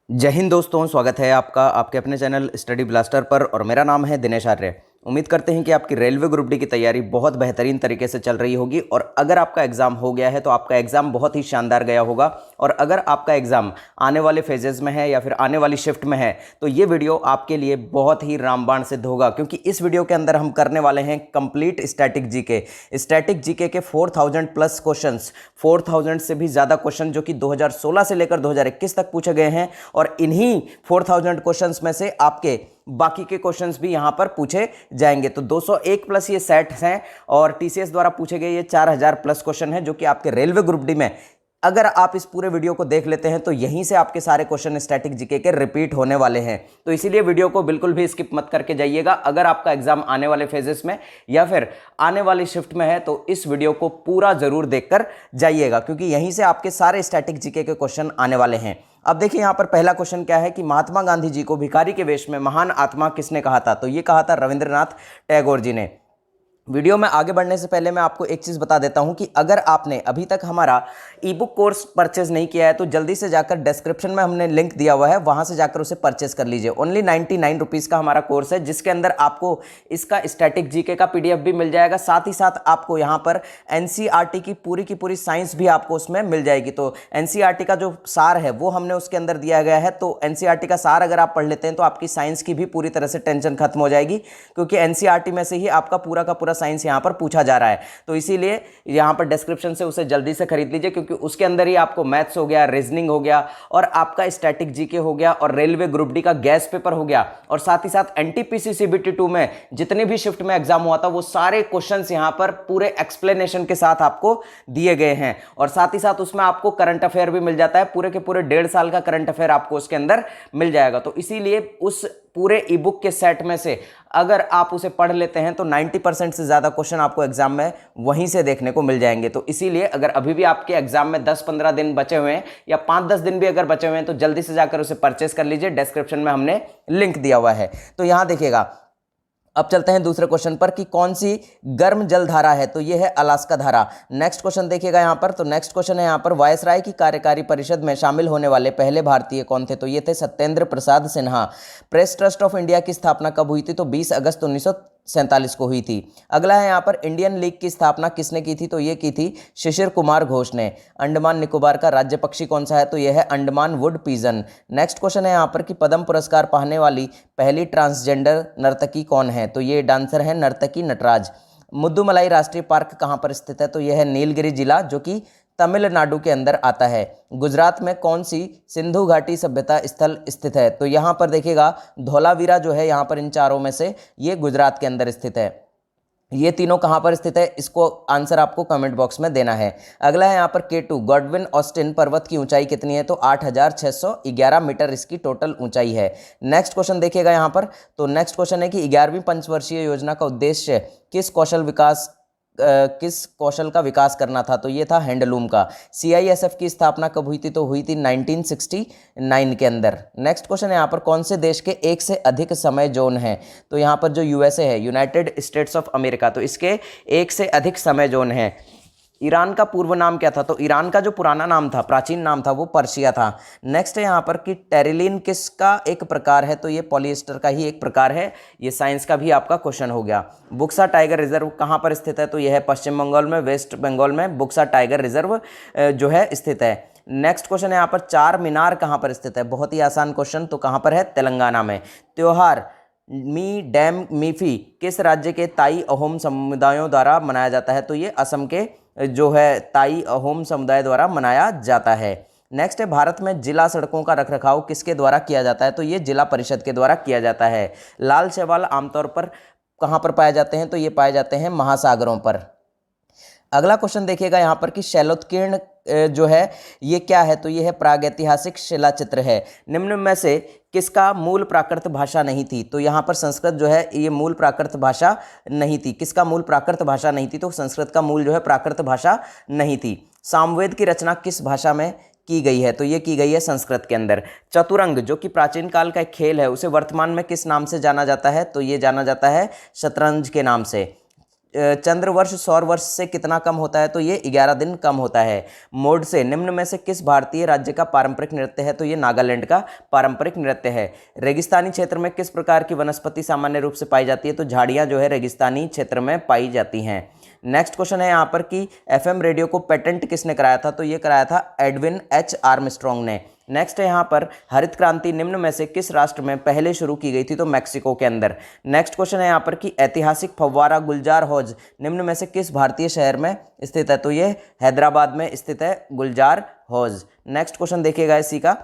जय हिंद दोस्तों, स्वागत है आपका आपके अपने चैनल स्टडी ब्लास्टर पर। और मेरा नाम है दिनेश आर्य। उम्मीद करते हैं कि आपकी रेलवे ग्रुप डी की तैयारी बहुत बेहतरीन तरीके से चल रही होगी। और अगर आपका एग्ज़ाम हो गया है तो आपका एग्ज़ाम बहुत ही शानदार गया होगा। और अगर आपका एग्ज़ाम आने वाले फेजेज़ में है या फिर आने वाली शिफ्ट में है तो ये वीडियो आपके लिए बहुत ही रामबाण सिद्ध होगा, क्योंकि इस वीडियो के अंदर हम करने वाले हैं complete static GK. Static GK के 4000 प्लस क्वेश्चंस, 4000 से भी ज़्यादा क्वेश्चन जो कि 2016 से लेकर 2021 तक पूछे गए हैं। और इन्हीं 4000 क्वेश्चंस में से आपके बाकी के क्वेश्चंस भी यहां पर पूछे जाएंगे। तो 201 प्लस ये सेट्स हैं और टीसीएस द्वारा पूछे गए ये 4000 प्लस क्वेश्चन हैं, जो कि आपके रेलवे ग्रुप डी में अगर आप इस पूरे वीडियो को देख लेते हैं तो यहीं से आपके सारे क्वेश्चन स्टैटिक जीके के रिपीट होने वाले हैं। तो इसीलिए वीडियो को बिल्कुल भी स्किप मत करके जाइएगा। अगर आपका एग्जाम आने वाले फेजेस में या फिर आने वाली शिफ्ट में है तो इस वीडियो को पूरा जरूर देखकर जाइएगा, क्योंकि यहीं से आपके सारे स्टैटिक जीके के क्वेश्चन आने वाले हैं। अब देखिए यहाँ पर पहला क्वेश्चन क्या है कि महात्मा गांधी जी को भिखारी के वेश में महान आत्मा किसने कहा था? तो ये कहा था रविंद्रनाथ टैगोर जी ने। वीडियो में आगे बढ़ने से पहले मैं आपको एक चीज़ बता देता हूं कि अगर आपने अभी तक हमारा ई बुक कोर्स परचेज नहीं किया है तो जल्दी से जाकर डिस्क्रिप्शन में हमने लिंक दिया हुआ है, वहां से जाकर उसे परचेज कर लीजिए। ओनली 99 रुपीज़ का हमारा कोर्स है, जिसके अंदर आपको इसका स्टैटिक जीके का पीडीएफ भी मिल जाएगा। साथ ही साथ आपको यहाँ पर एनसीईआरटी की पूरी साइंस भी आपको उसमें मिल जाएगी। तो एनसीईआरटी का जो सार है वो हमने उसके अंदर दिया गया है। तो एनसीईआरटी का सार अगर आप पढ़ लेते हैं तो आपकी साइंस की भी पूरी तरह से टेंशन खत्म हो जाएगी, क्योंकि एनसीईआरटी में से ही आपका पूरा का पूरा साइंस यहां पर पूछा जा रहा है। तो इसीलिए यहां पर डिस्क्रिप्शन से उसे जल्दी से खरीद लीजिए, क्योंकि उसके अंदर ही आपको मैथ्स हो गया, रीजनिंग हो गया और आपका स्टैटिक जीके हो गया और रेलवे ग्रुप डी का गैस पेपर हो गया। और साथ ही साथ एनटीपीसी सीबीटी 2 में जितने भी शिफ्ट में एग्जाम हुआ था वो सारे क्वेश्चंस यहां पर पूरे एक्सप्लेनेशन के साथ आपको दिए गए हैं। और साथ ही साथ उसमें आपको करंट अफेयर भी मिल जाता है, पूरे के पूरे 1.5 साल का करंट अफेयर आपको उसके अंदर मिल जाएगा। तो इसीलिए उस पूरे ई बुक के सेट में से अगर आप उसे पढ़ लेते हैं तो 90% से ज़्यादा क्वेश्चन आपको एग्जाम में वहीं से देखने को मिल जाएंगे। तो इसीलिए अगर अभी भी आपके एग्जाम में 10-15 दिन बचे हुए हैं या 5-10 दिन भी अगर बचे हुए हैं तो जल्दी से जाकर उसे परचेस कर लीजिए। डिस्क्रिप्शन में हमने लिंक दिया हुआ है। तो यहां देखिएगा, अब चलते हैं दूसरे क्वेश्चन पर कि कौन सी गर्म जल धारा है? तो ये है अलास्का धारा। नेक्स्ट क्वेश्चन देखिएगा यहाँ पर। तो नेक्स्ट क्वेश्चन है यहाँ पर, वायसराय की कार्यकारी परिषद में शामिल होने वाले पहले भारतीय कौन थे? तो ये थे Satyendra Prasad Sinha. Press Trust of India की स्थापना कब हुई थी? तो 20 अगस्त 1947 को हुई थी। अगला है यहाँ पर, इंडियन लीग की स्थापना किसने की थी? तो ये की थी शिशिर कुमार घोष ने। अंडमान निकोबार का राज्य पक्षी कौन सा है? तो यह है Andaman wood pigeon. Next question है यहाँ पर कि पद्म पुरस्कार पाने वाली पहली ट्रांसजेंडर नर्तकी कौन है? तो ये डांसर है नर्तकी नटराज। मुद्दुमलाई राष्ट्रीय पार्क कहाँ पर स्थित है? तो यह है नीलगिरी जिला, जो कि तमिलनाडु के अंदर आता है। गुजरात में कौन सी सिंधु घाटी सभ्यता स्थल स्थित है? तो यहाँ पर देखिएगा, धौलावीरा जो है यहाँ पर इन चारों में से ये गुजरात के अंदर स्थित है। ये तीनों कहाँ पर स्थित है, इसको आंसर आपको कमेंट बॉक्स में देना है। अगला है यहाँ पर K2 गॉडविन ऑस्टिन पर्वत की ऊंचाई कितनी है? तो 8611 मीटर इसकी टोटल ऊंचाई है। नेक्स्ट क्वेश्चन देखिएगा यहाँ पर। तो नेक्स्ट क्वेश्चन है कि 11वीं पंचवर्षीय योजना का उद्देश्य किस कौशल का विकास करना था? तो ये था हैंडलूम का। CISF की स्थापना कब हुई थी? तो हुई थी 1969 के अंदर। नेक्स्ट क्वेश्चन है यहाँ पर, कौन से देश के एक से अधिक समय जोन है? तो यहाँ पर जो USA है, यूनाइटेड स्टेट्स ऑफ अमेरिका, तो इसके एक से अधिक समय जोन है। ईरान का पूर्व नाम क्या था? तो ईरान का जो पुराना नाम था, प्राचीन नाम था, वो पर्शिया था। नेक्स्ट है यहाँ पर कि टेरिलिन किसका एक प्रकार है? तो ये पॉलिएस्टर का ही एक प्रकार है। ये साइंस का भी आपका क्वेश्चन हो गया। बुक्सा टाइगर रिजर्व कहाँ पर स्थित है? तो यह है पश्चिम बंगाल में, वेस्ट बंगाल में बुक्सा टाइगर रिजर्व जो है स्थित है। नेक्स्ट क्वेश्चन है यहाँ पर, चार मीनार कहाँ पर स्थित है? बहुत ही आसान क्वेश्चन। तो कहाँ पर है? तेलंगाना में। त्योहार मी डैम मीफी किस राज्य के ताई अहोम समुदायों द्वारा मनाया जाता है? तो ये असम के जो है ताई अहोम समुदाय द्वारा मनाया जाता है। नेक्स्ट है, भारत में जिला सड़कों का रखरखाव किसके द्वारा किया जाता है? तो ये जिला परिषद के द्वारा किया जाता है। लाल शैवाल आमतौर पर कहाँ पर पाए जाते हैं? तो ये पाए जाते हैं महासागरों पर। अगला क्वेश्चन देखिएगा यहाँ पर कि शैलोत्कीर्ण जो है ये क्या है? तो ये है प्रागैतिहासिक शिलाचित्र है। निम्न में से किसका मूल प्राकृत भाषा नहीं थी? तो यहाँ पर संस्कृत जो है ये मूल प्राकृत भाषा नहीं थी। किसका मूल प्राकृत भाषा नहीं थी? तो संस्कृत का मूल जो है प्राकृत भाषा नहीं थी। सामवेद की रचना किस भाषा में की गई है? तो ये की गई है संस्कृत के अंदर। चतुरंग जो कि प्राचीन काल का एक खेल है, उसे वर्तमान में किस नाम से जाना जाता है? तो ये जाना जाता है शतरंज के नाम से। चंद्र वर्ष सौर वर्ष से कितना कम होता है? तो ये 11 दिन कम होता है। मोड से निम्न में से किस भारतीय राज्य का पारंपरिक नृत्य है? तो ये नागालैंड का पारंपरिक नृत्य है। रेगिस्तानी क्षेत्र में किस प्रकार की वनस्पति सामान्य रूप से पाई जाती है? तो झाड़ियां जो है रेगिस्तानी क्षेत्र में पाई जाती हैं। नेक्स्ट क्वेश्चन है यहाँ पर कि एफएम रेडियो को पेटेंट किसने कराया था? तो ये कराया था एडविन एच आर्मस्ट्रॉन्ग ने। नेक्स्ट है यहाँ पर हरित क्रांति निम्न में से किस राष्ट्र में पहले शुरू की गई थी? तो मैक्सिको के अंदर। नेक्स्ट क्वेश्चन है यहाँ पर कि ऐतिहासिक फव्वारा गुलजार हौज निम्न में से किस भारतीय शहर में स्थित है? तो ये हैदराबाद में स्थित है गुलजार हौज। नेक्स्ट क्वेश्चन देखिएगा इसी का।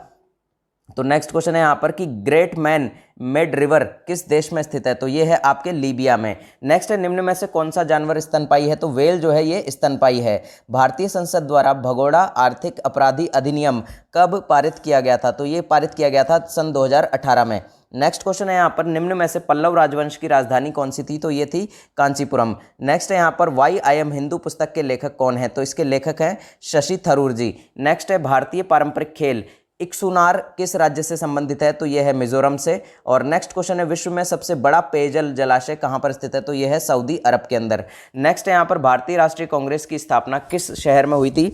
तो नेक्स्ट क्वेश्चन है यहाँ पर कि ग्रेट मैन मेड रिवर किस देश में स्थित है? तो ये है आपके लीबिया में। नेक्स्ट है निम्न में से कौन सा जानवर स्तनपायी है? तो व्हेल जो है ये स्तनपायी है। भारतीय संसद द्वारा भगोड़ा आर्थिक अपराधी अधिनियम कब पारित किया गया था? तो ये पारित किया गया था सन 2018 में। नेक्स्ट क्वेश्चन है यहाँ पर निम्न में से पल्लव राजवंश की राजधानी कौन सी थी? तो ये थी कांचीपुरम। नेक्स्ट है यहाँ पर वाई आई एम हिंदू पुस्तक के लेखक कौन है? तो इसके लेखक हैं शशि थरूर जी। नेक्स्ट है भारतीय पारंपरिक खेल इक्सुनार किस राज्य से संबंधित है? तो यह है मिजोरम से। और नेक्स्ट क्वेश्चन है विश्व में सबसे बड़ा पेयजल जलाशय कहां पर स्थित है? तो यह है सऊदी अरब के अंदर। नेक्स्ट है यहां पर भारतीय राष्ट्रीय कांग्रेस की स्थापना किस शहर में हुई थी?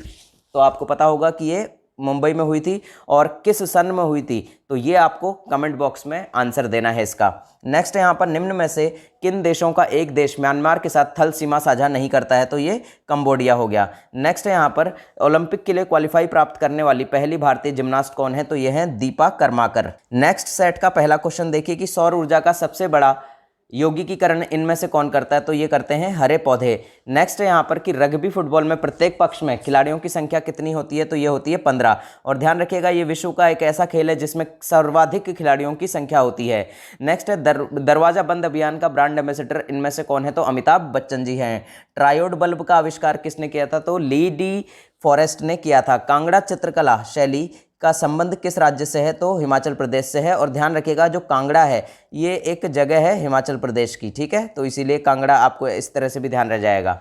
तो आपको पता होगा कि ये मुंबई में हुई थी। और किस सन में हुई थी? तो ये आपको कमेंट बॉक्स में आंसर देना है इसका। नेक्स्ट है यहाँ पर निम्न में से किन देशों का एक देश म्यांमार के साथ थल सीमा साझा नहीं करता है? तो ये कंबोडिया हो गया। नेक्स्ट है यहाँ पर ओलंपिक के लिए क्वालिफाई प्राप्त करने वाली पहली भारतीय जिम्नास्ट कौन है? तो ये है दीपा कर्माकर। नेक्स्ट सेट का पहला क्वेश्चन देखिए कि सौर ऊर्जा का सबसे बड़ा यौगिकीकरण इनमें से कौन करता है? तो ये करते हैं हरे पौधे। नेक्स्ट है यहाँ पर कि रग्बी फुटबॉल में प्रत्येक पक्ष में खिलाड़ियों की संख्या कितनी होती है? तो ये होती है 15। और ध्यान रखिएगा ये विश्व का एक ऐसा खेल है जिसमें सर्वाधिक खिलाड़ियों की संख्या होती है। नेक्स्ट है दरवाजा बंद अभियान का ब्रांड एम्बेसडर इनमें से कौन है? तो अमिताभ बच्चन जी हैं। ट्रायोड बल्ब का आविष्कार किसने किया था? तो ली डी फॉरेस्ट ने किया था। कांगड़ा चित्रकला शैली का संबंध किस राज्य से है? तो हिमाचल प्रदेश से है। और ध्यान रखिएगा जो कांगड़ा है ये एक जगह है हिमाचल प्रदेश की, ठीक है, तो इसीलिए कांगड़ा आपको इस तरह से भी ध्यान रह जाएगा।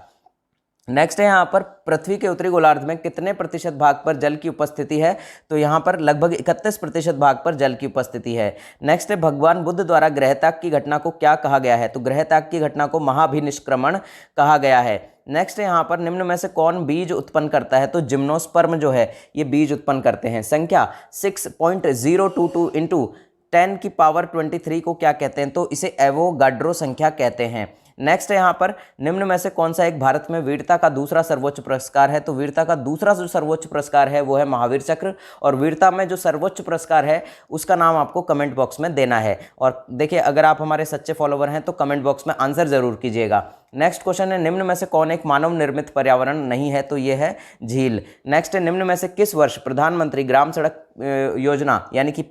नेक्स्ट है यहाँ पर पृथ्वी के उत्तरी गोलार्ध में कितने प्रतिशत भाग पर जल की उपस्थिति है? तो यहाँ पर लगभग 31% भाग पर जल की उपस्थिति है। नेक्स्ट है भगवान बुद्ध द्वारा गृहत्याग की घटना को क्या कहा गया है? तो गृहत्याग की घटना को महाभिनिष्क्रमण कहा गया है। नेक्स्ट है यहाँ पर निम्न में से कौन बीज उत्पन्न करता है? तो जिम्नोस्पर्म जो है ये बीज उत्पन्न करते हैं। संख्या 6.022 इंटू 10 की पावर 23 को क्या कहते हैं? तो इसे एवोगाड्रो संख्या कहते हैं। नेक्स्ट है यहाँ पर निम्न में से कौन सा एक भारत में वीरता का दूसरा सर्वोच्च पुरस्कार है? तो वीरता का दूसरा जो सर्वोच्च पुरस्कार है वो है महावीर चक्र। और वीरता में जो सर्वोच्च पुरस्कार है उसका नाम आपको कमेंट बॉक्स में देना है। और देखिए अगर आप हमारे सच्चे फॉलोवर हैं तो कमेंट बॉक्स में आंसर जरूर कीजिएगा। नेक्स्ट क्वेश्चन है निम्न में से कौन एक मानव निर्मित पर्यावरण नहीं है? तो ये है झील। नेक्स्ट है निम्न में से किस वर्ष प्रधानमंत्री ग्राम सड़क योजना यानी कि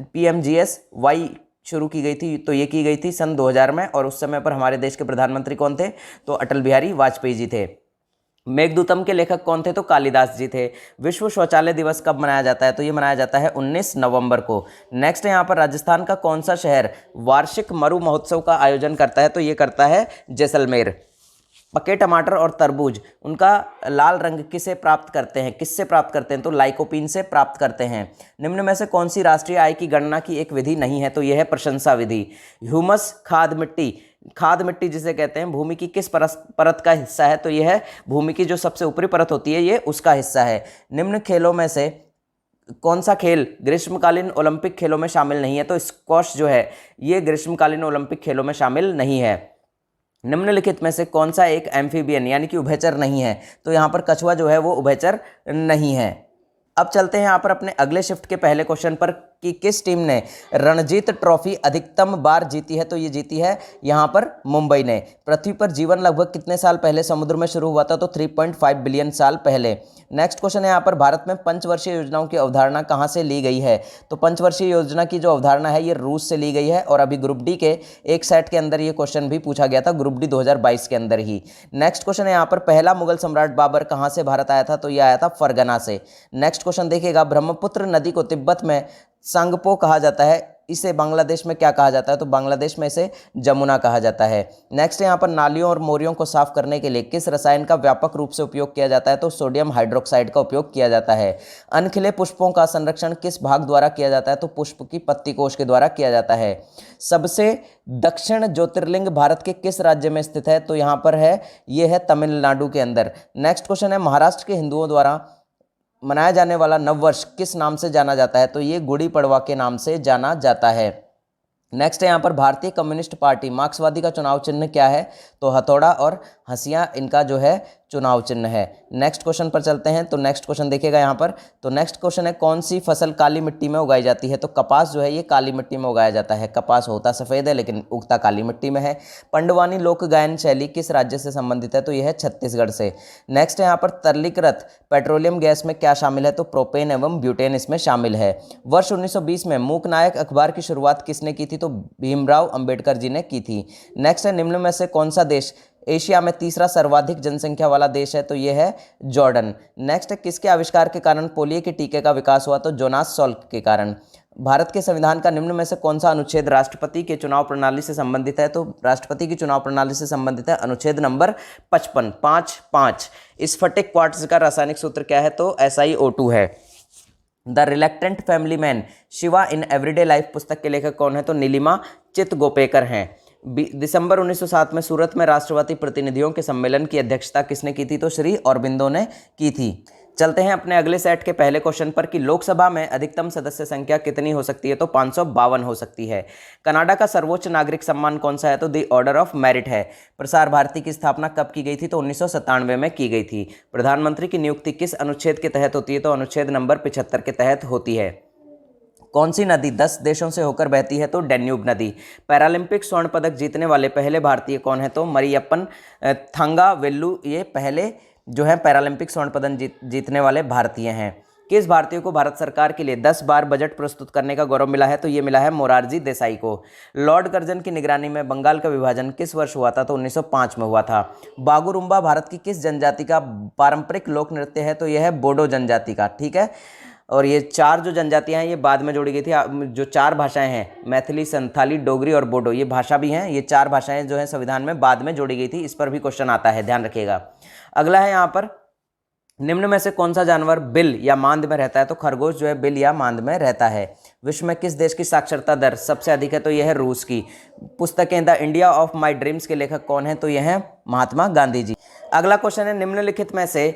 PMGSY शुरू की गई थी? तो ये की गई थी सन 2000 में। और उस समय पर हमारे देश के प्रधानमंत्री कौन थे? तो अटल बिहारी वाजपेयी जी थे। मेघदूतम के लेखक कौन थे? तो कालिदास जी थे। विश्व शौचालय दिवस कब मनाया जाता है? तो ये मनाया जाता है 19 नवंबर को। नेक्स्ट है यहाँ पर राजस्थान का कौन सा शहर वार्षिक मरु महोत्सव का आयोजन करता है? तो ये करता है जैसलमेर। पके टमाटर और तरबूज उनका लाल रंग किससे प्राप्त करते हैं? तो लाइकोपीन से प्राप्त करते हैं। निम्न में से कौन सी राष्ट्रीय आय की गणना की एक विधि नहीं है? तो यह है प्रशंसा विधि। ह्यूमस खाद मिट्टी जिसे कहते हैं भूमि की किस परत का हिस्सा है? तो यह है भूमि की जो सबसे ऊपरी परत होती है ये उसका हिस्सा है। निम्न खेलों में से कौन सा खेल ग्रीष्मकालीन ओलंपिक खेलों में शामिल नहीं है? तो स्क्वॉश जो है ये ग्रीष्मकालीन ओलंपिक खेलों में शामिल नहीं है। निम्नलिखित में से कौन सा एक एम्फीबियन यानी कि उभयचर नहीं है? तो यहाँ पर कछुआ जो है वो उभयचर नहीं है। अब चलते हैं यहाँ पर अपने अगले शिफ्ट के पहले क्वेश्चन पर कि किस टीम ने रणजीत ट्रॉफी अधिकतम बार जीती है? तो ये जीती है यहाँ पर मुंबई ने। पृथ्वी पर जीवन लगभग कितने साल पहले समुद्र में शुरू हुआ था? तो 3.5 बिलियन साल पहले। नेक्स्ट क्वेश्चन है यहाँ पर भारत में पंचवर्षीय योजनाओं की अवधारणा कहाँ से ली गई है? तो पंचवर्षीय योजना की जो अवधारणा है ये रूस से ली गई है। और अभी ग्रुप डी के एक सेट के अंदर ये क्वेश्चन भी पूछा गया था, ग्रुप डी 2022 के अंदर ही। नेक्स्ट क्वेश्चन है यहाँ पर पहला मुगल सम्राट बाबर कहाँ से भारत आया था? तो ये आया था फरगना से। नेक्स्ट क्वेश्चन देखिएगा ब्रह्मपुत्र नदी को तिब्बत में सांगपो कहा जाता है, इसे बांग्लादेश में क्या कहा जाता है? तो बांग्लादेश में इसे जमुना कहा जाता है। नेक्स्ट यहाँ पर नालियों और मोरियों को साफ करने के लिए किस रसायन का व्यापक रूप से उपयोग किया जाता है? तो सोडियम हाइड्रोक्साइड का उपयोग किया जाता है। अनखिले पुष्पों का संरक्षण किस भाग द्वारा किया जाता है? तो पुष्प की पत्ती कोश के द्वारा किया जाता है। सबसे दक्षिण ज्योतिर्लिंग भारत के किस राज्य में स्थित है? तो यहाँ पर है, ये है तमिलनाडु के अंदर। नेक्स्ट क्वेश्चन है, महाराष्ट्र के हिंदुओं द्वारा मनाया जाने वाला नववर्ष किस नाम से जाना जाता है? तो ये गुड़ी पड़वा के नाम से जाना जाता है। नेक्स्ट है यहाँ पर, भारतीय कम्युनिस्ट पार्टी मार्क्सवादी का चुनाव चिन्ह क्या है? तो हथौड़ा और हंसिया इनका जो है चुनाव चिन्ह है। नेक्स्ट क्वेश्चन पर चलते हैं। तो नेक्स्ट क्वेश्चन देखिएगा यहाँ पर। तो नेक्स्ट क्वेश्चन है, कौन सी फसल काली मिट्टी में उगाई जाती है? तो कपास जो है ये काली मिट्टी में उगाया जाता है। कपास होता सफ़ेद है लेकिन उगता काली मिट्टी में है। पंडवानी लोक गायन शैली किस राज्य से संबंधित है? तो यह है छत्तीसगढ़ से। नेक्स्ट है यहाँ पर, तरलीकृत पेट्रोलियम गैस में क्या शामिल है? तो प्रोपेन एवं ब्यूटेन इसमें शामिल है। वर्ष 1920 में मूक नायक अखबार की शुरुआत किसने की थी? तो भीमराव अंबेडकर जी ने की थी। नेक्स्ट है, निम्न में से कौन सा देश एशिया में तीसरा सर्वाधिक जनसंख्या वाला देश है? तो यह है जॉर्डन। नेक्स्ट है, किसके आविष्कार के कारण पोलियो के टीके का विकास हुआ? तो जोनास सॉल्क के कारण। भारत के संविधान का निम्न में से कौन सा अनुच्छेद राष्ट्रपति के चुनाव प्रणाली से संबंधित है? तो राष्ट्रपति की चुनाव प्रणाली से संबंधित है अनुच्छेद नंबर 55 5.5। स्फटिक क्वार्ट्ज का रासायनिक सूत्र क्या है? तो SiO2 है। The reluctant family man Shiva in everyday life पुस्तक के लेखक कौन है? तो नीलिमा चितगोपेकर हैं। दिसंबर 1907 में सूरत में राष्ट्रवादी प्रतिनिधियों के सम्मेलन की अध्यक्षता किसने की थी? तो श्री अरबिंदो ने की थी। चलते हैं अपने अगले सेट के पहले क्वेश्चन पर कि लोकसभा में अधिकतम सदस्य संख्या कितनी हो सकती है? तो 552 हो सकती है। कनाडा का सर्वोच्च नागरिक सम्मान कौन सा है? तो द ऑर्डर ऑफ मेरिट है। प्रसार भारती की स्थापना कब की गई थी? तो 1997 में की गई थी। प्रधानमंत्री की नियुक्ति किस अनुच्छेद के तहत होती है? तो अनुच्छेद नंबर 75 के तहत होती है। कौन सी नदी 10 देशों से होकर बहती है? तो डैन्यूब नदी। पैरालंपिक स्वर्ण पदक जीतने वाले पहले भारतीय कौन है? तो मरियप्पन थंगावेलु ये पहले जो है पैरालंपिक स्वर्ण पदक जीतने वाले भारतीय हैं। किस भारतीय को भारत सरकार के लिए 10 बार बजट प्रस्तुत करने का गौरव मिला है? तो ये मिला है मोरारजी देसाई को। लॉर्ड कर्जन की निगरानी में बंगाल का विभाजन किस वर्ष हुआ था? तो 1905 में हुआ था। बागुरुम्बा भारत की किस जनजाति का पारंपरिक लोक नृत्य है? तो यह है बोडो जनजाति का। ठीक है, और ये चार जो जनजातियां हैं ये बाद में जोड़ी गई थी। जो चार भाषाएं हैं, मैथिली, संथाली, डोगरी और बोडो, ये भाषा भी हैं। ये चार भाषाएं जो हैं संविधान में बाद में जोड़ी गई थी। इस पर भी क्वेश्चन आता है, ध्यान रखिएगा। अगला है यहाँ पर, निम्न में से कौन सा जानवर बिल या मांद में रहता है? तो खरगोश जो है बिल या मांद में रहता है। विश्व में किस देश की साक्षरता दर सबसे अधिक है? तो यह है रूस की। पुस्तकें the India of my dreams के लेखक कौन है? तो यह है महात्मा गांधी जी। अगला क्वेश्चन है, निम्नलिखित में से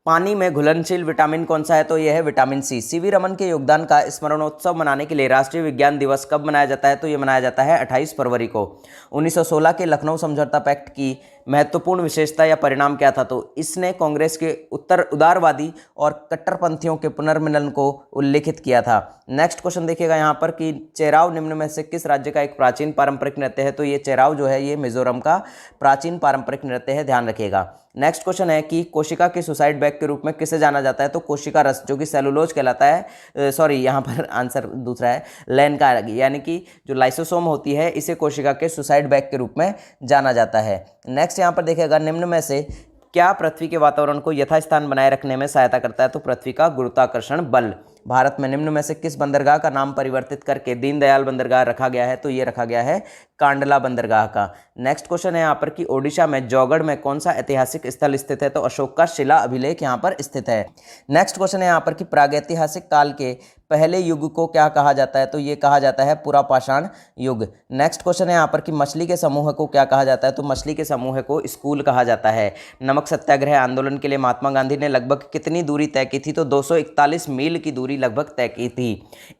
पानी में घुलनशील विटामिन कौन सा है? तो यह है विटामिन सी। सीवी रमन के योगदान का स्मरणोत्सव मनाने के लिए राष्ट्रीय विज्ञान दिवस कब मनाया जाता है? तो यह मनाया जाता है 28 फरवरी को। 1916 के लखनऊ समझौता पैक्ट की महत्वपूर्ण विशेषता या परिणाम क्या था? तो इसने कांग्रेस के उदारवादी और कट्टरपंथियों के पुनर्मिलन को उल्लेखित किया था। नेक्स्ट क्वेश्चन देखिएगा यहाँ पर कि चेराव निम्न में से किस राज्य का एक प्राचीन पारंपरिक नृत्य है? तो ये चेराव जो है ये मिजोरम का प्राचीन पारंपरिक नृत्य है, ध्यान रखिएगा। नेक्स्ट क्वेश्चन है कि कोशिका के सुसाइड बैग के रूप में किसे जाना जाता है? तो कोशिका रस, जो कि सेलुलोज कहलाता है। सॉरी, यहाँ पर आंसर दूसरा है, लैन का, यानी कि जो लाइसोसोम होती है इसे कोशिका के सुसाइड बैग के रूप में जाना जाता है। नेक्स्ट यहाँ पर देखिएगा, निम्न में से क्या पृथ्वी के वातावरण को यथास्थान बनाए रखने में सहायता करता है? तो पृथ्वी का गुरुत्वाकर्षण बल। भारत में निम्न में से किस बंदरगाह का नाम परिवर्तित करके दीनदयाल बंदरगाह रखा गया है? तो ये रखा गया है कांडला बंदरगाह का। नेक्स्ट क्वेश्चन है यहाँ पर कि ओडिशा में जौगढ़ में कौन सा ऐतिहासिक स्थल स्थित है? तो अशोक का शिला अभिलेख यहाँ पर स्थित है। नेक्स्ट क्वेश्चन है यहाँ पर कि प्रागैतिहासिक काल के पहले युग को क्या कहा जाता है? तो ये कहा जाता है पुरापाषाण युग। नेक्स्ट क्वेश्चन है यहाँ पर कि मछली के समूह को क्या कहा जाता है? तो मछली के समूह को स्कूल कहा जाता है। नमक सत्याग्रह आंदोलन के लिए महात्मा गांधी ने लगभग कितनी दूरी तय की थी? तो 241 मील की दूरी लगभग तय की थी।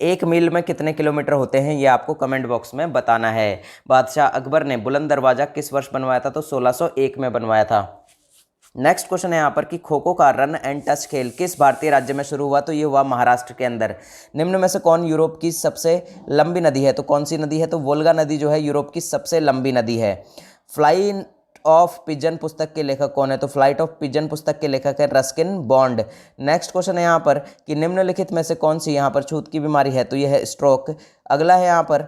1 मील में कितने किलोमीटर होते हैं ये आपको कमेंट बॉक्स में बताना है। बादशाह अकबर ने बुलंद दरवाजा किस वर्ष बनवाया था? तो 1601 में बनवाया था। नेक्स्ट क्वेश्चन है यहाँ पर कि खो खो का रन एंड टच खेल किस भारतीय राज्य में शुरू हुआ? तो ये हुआ महाराष्ट्र के अंदर। निम्न में से कौन यूरोप की सबसे लंबी नदी है? तो कौन सी नदी है? तो वोल्गा नदी जो है यूरोप की सबसे लंबी नदी है। फ्लाइट ऑफ पिजन पुस्तक के लेखक कौन है? तो फ्लाइट ऑफ पिजन पुस्तक के लेखक है रस्किन बॉन्ड। नेक्स्ट क्वेश्चन है यहाँ पर कि निम्नलिखित में से कौन सी यहाँ पर छूत की बीमारी है? तो यह है स्ट्रोक। अगला है यहाँ पर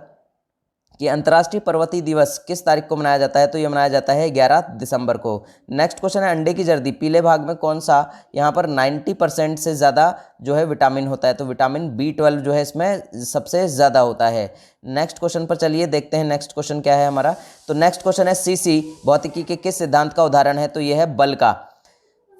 कि अंतर्राष्ट्रीय पर्वतीय दिवस किस तारीख को मनाया जाता है, तो ये मनाया जाता है 11 दिसंबर को। नेक्स्ट क्वेश्चन है अंडे की जर्दी पीले भाग में कौन सा, यहाँ पर 90% से ज़्यादा जो है विटामिन होता है, तो विटामिन B12 जो है इसमें सबसे ज़्यादा होता है। नेक्स्ट क्वेश्चन पर चलिए देखते हैं नेक्स्ट क्वेश्चन क्या है हमारा। तो नेक्स्ट क्वेश्चन है सीसी भौतिकी के किस सिद्धांत का उदाहरण है, तो ये है बल का।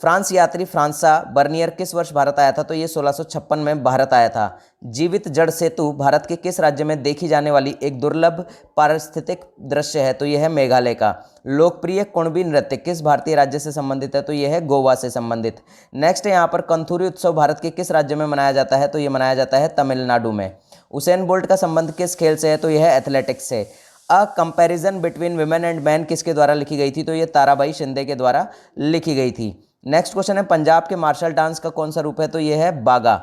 फ्रांस यात्री फ्रांसा बर्नियर किस वर्ष भारत आया था, तो ये 1656 में भारत आया था। जीवित जड़ सेतु भारत के किस राज्य में देखी जाने वाली एक दुर्लभ पारिस्थितिक दृश्य है, तो यह है मेघालय का। लोकप्रिय कुणबी नृत्य किस भारतीय राज्य से संबंधित है, तो यह है गोवा से संबंधित। नेक्स्ट है यहाँ पर कंथूरी उत्सव भारत के किस राज्य में मनाया जाता है, तो ये मनाया जाता है तमिलनाडु में। उसेन बोल्ट का संबंध किस खेल से है, तो यह है एथलेटिक्स से। A comparison between women and man किसके द्वारा लिखी गई थी, तो ये ताराबाई शिंदे के द्वारा लिखी गई थी। नेक्स्ट क्वेश्चन है पंजाब के मार्शल डांस का कौन सा रूप है, तो यह है बागा।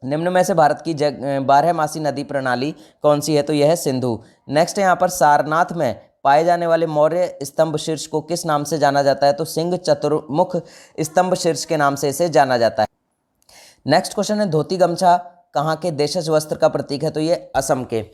निम्न में से भारत की 12मासी नदी प्रणाली कौन सी है, तो यह है सिंधु। नेक्स्ट है यहाँ पर सारनाथ में पाए जाने वाले मौर्य स्तंभ शीर्ष को किस नाम से जाना जाता है, तो सिंह चतुर्मुख स्तंभ शीर्ष के नाम से इसे जाना जाता है। नेक्स्ट क्वेश्चन है धोती गमछा कहाँ के देशज वस्त्र का प्रतीक है, तो ये असम के।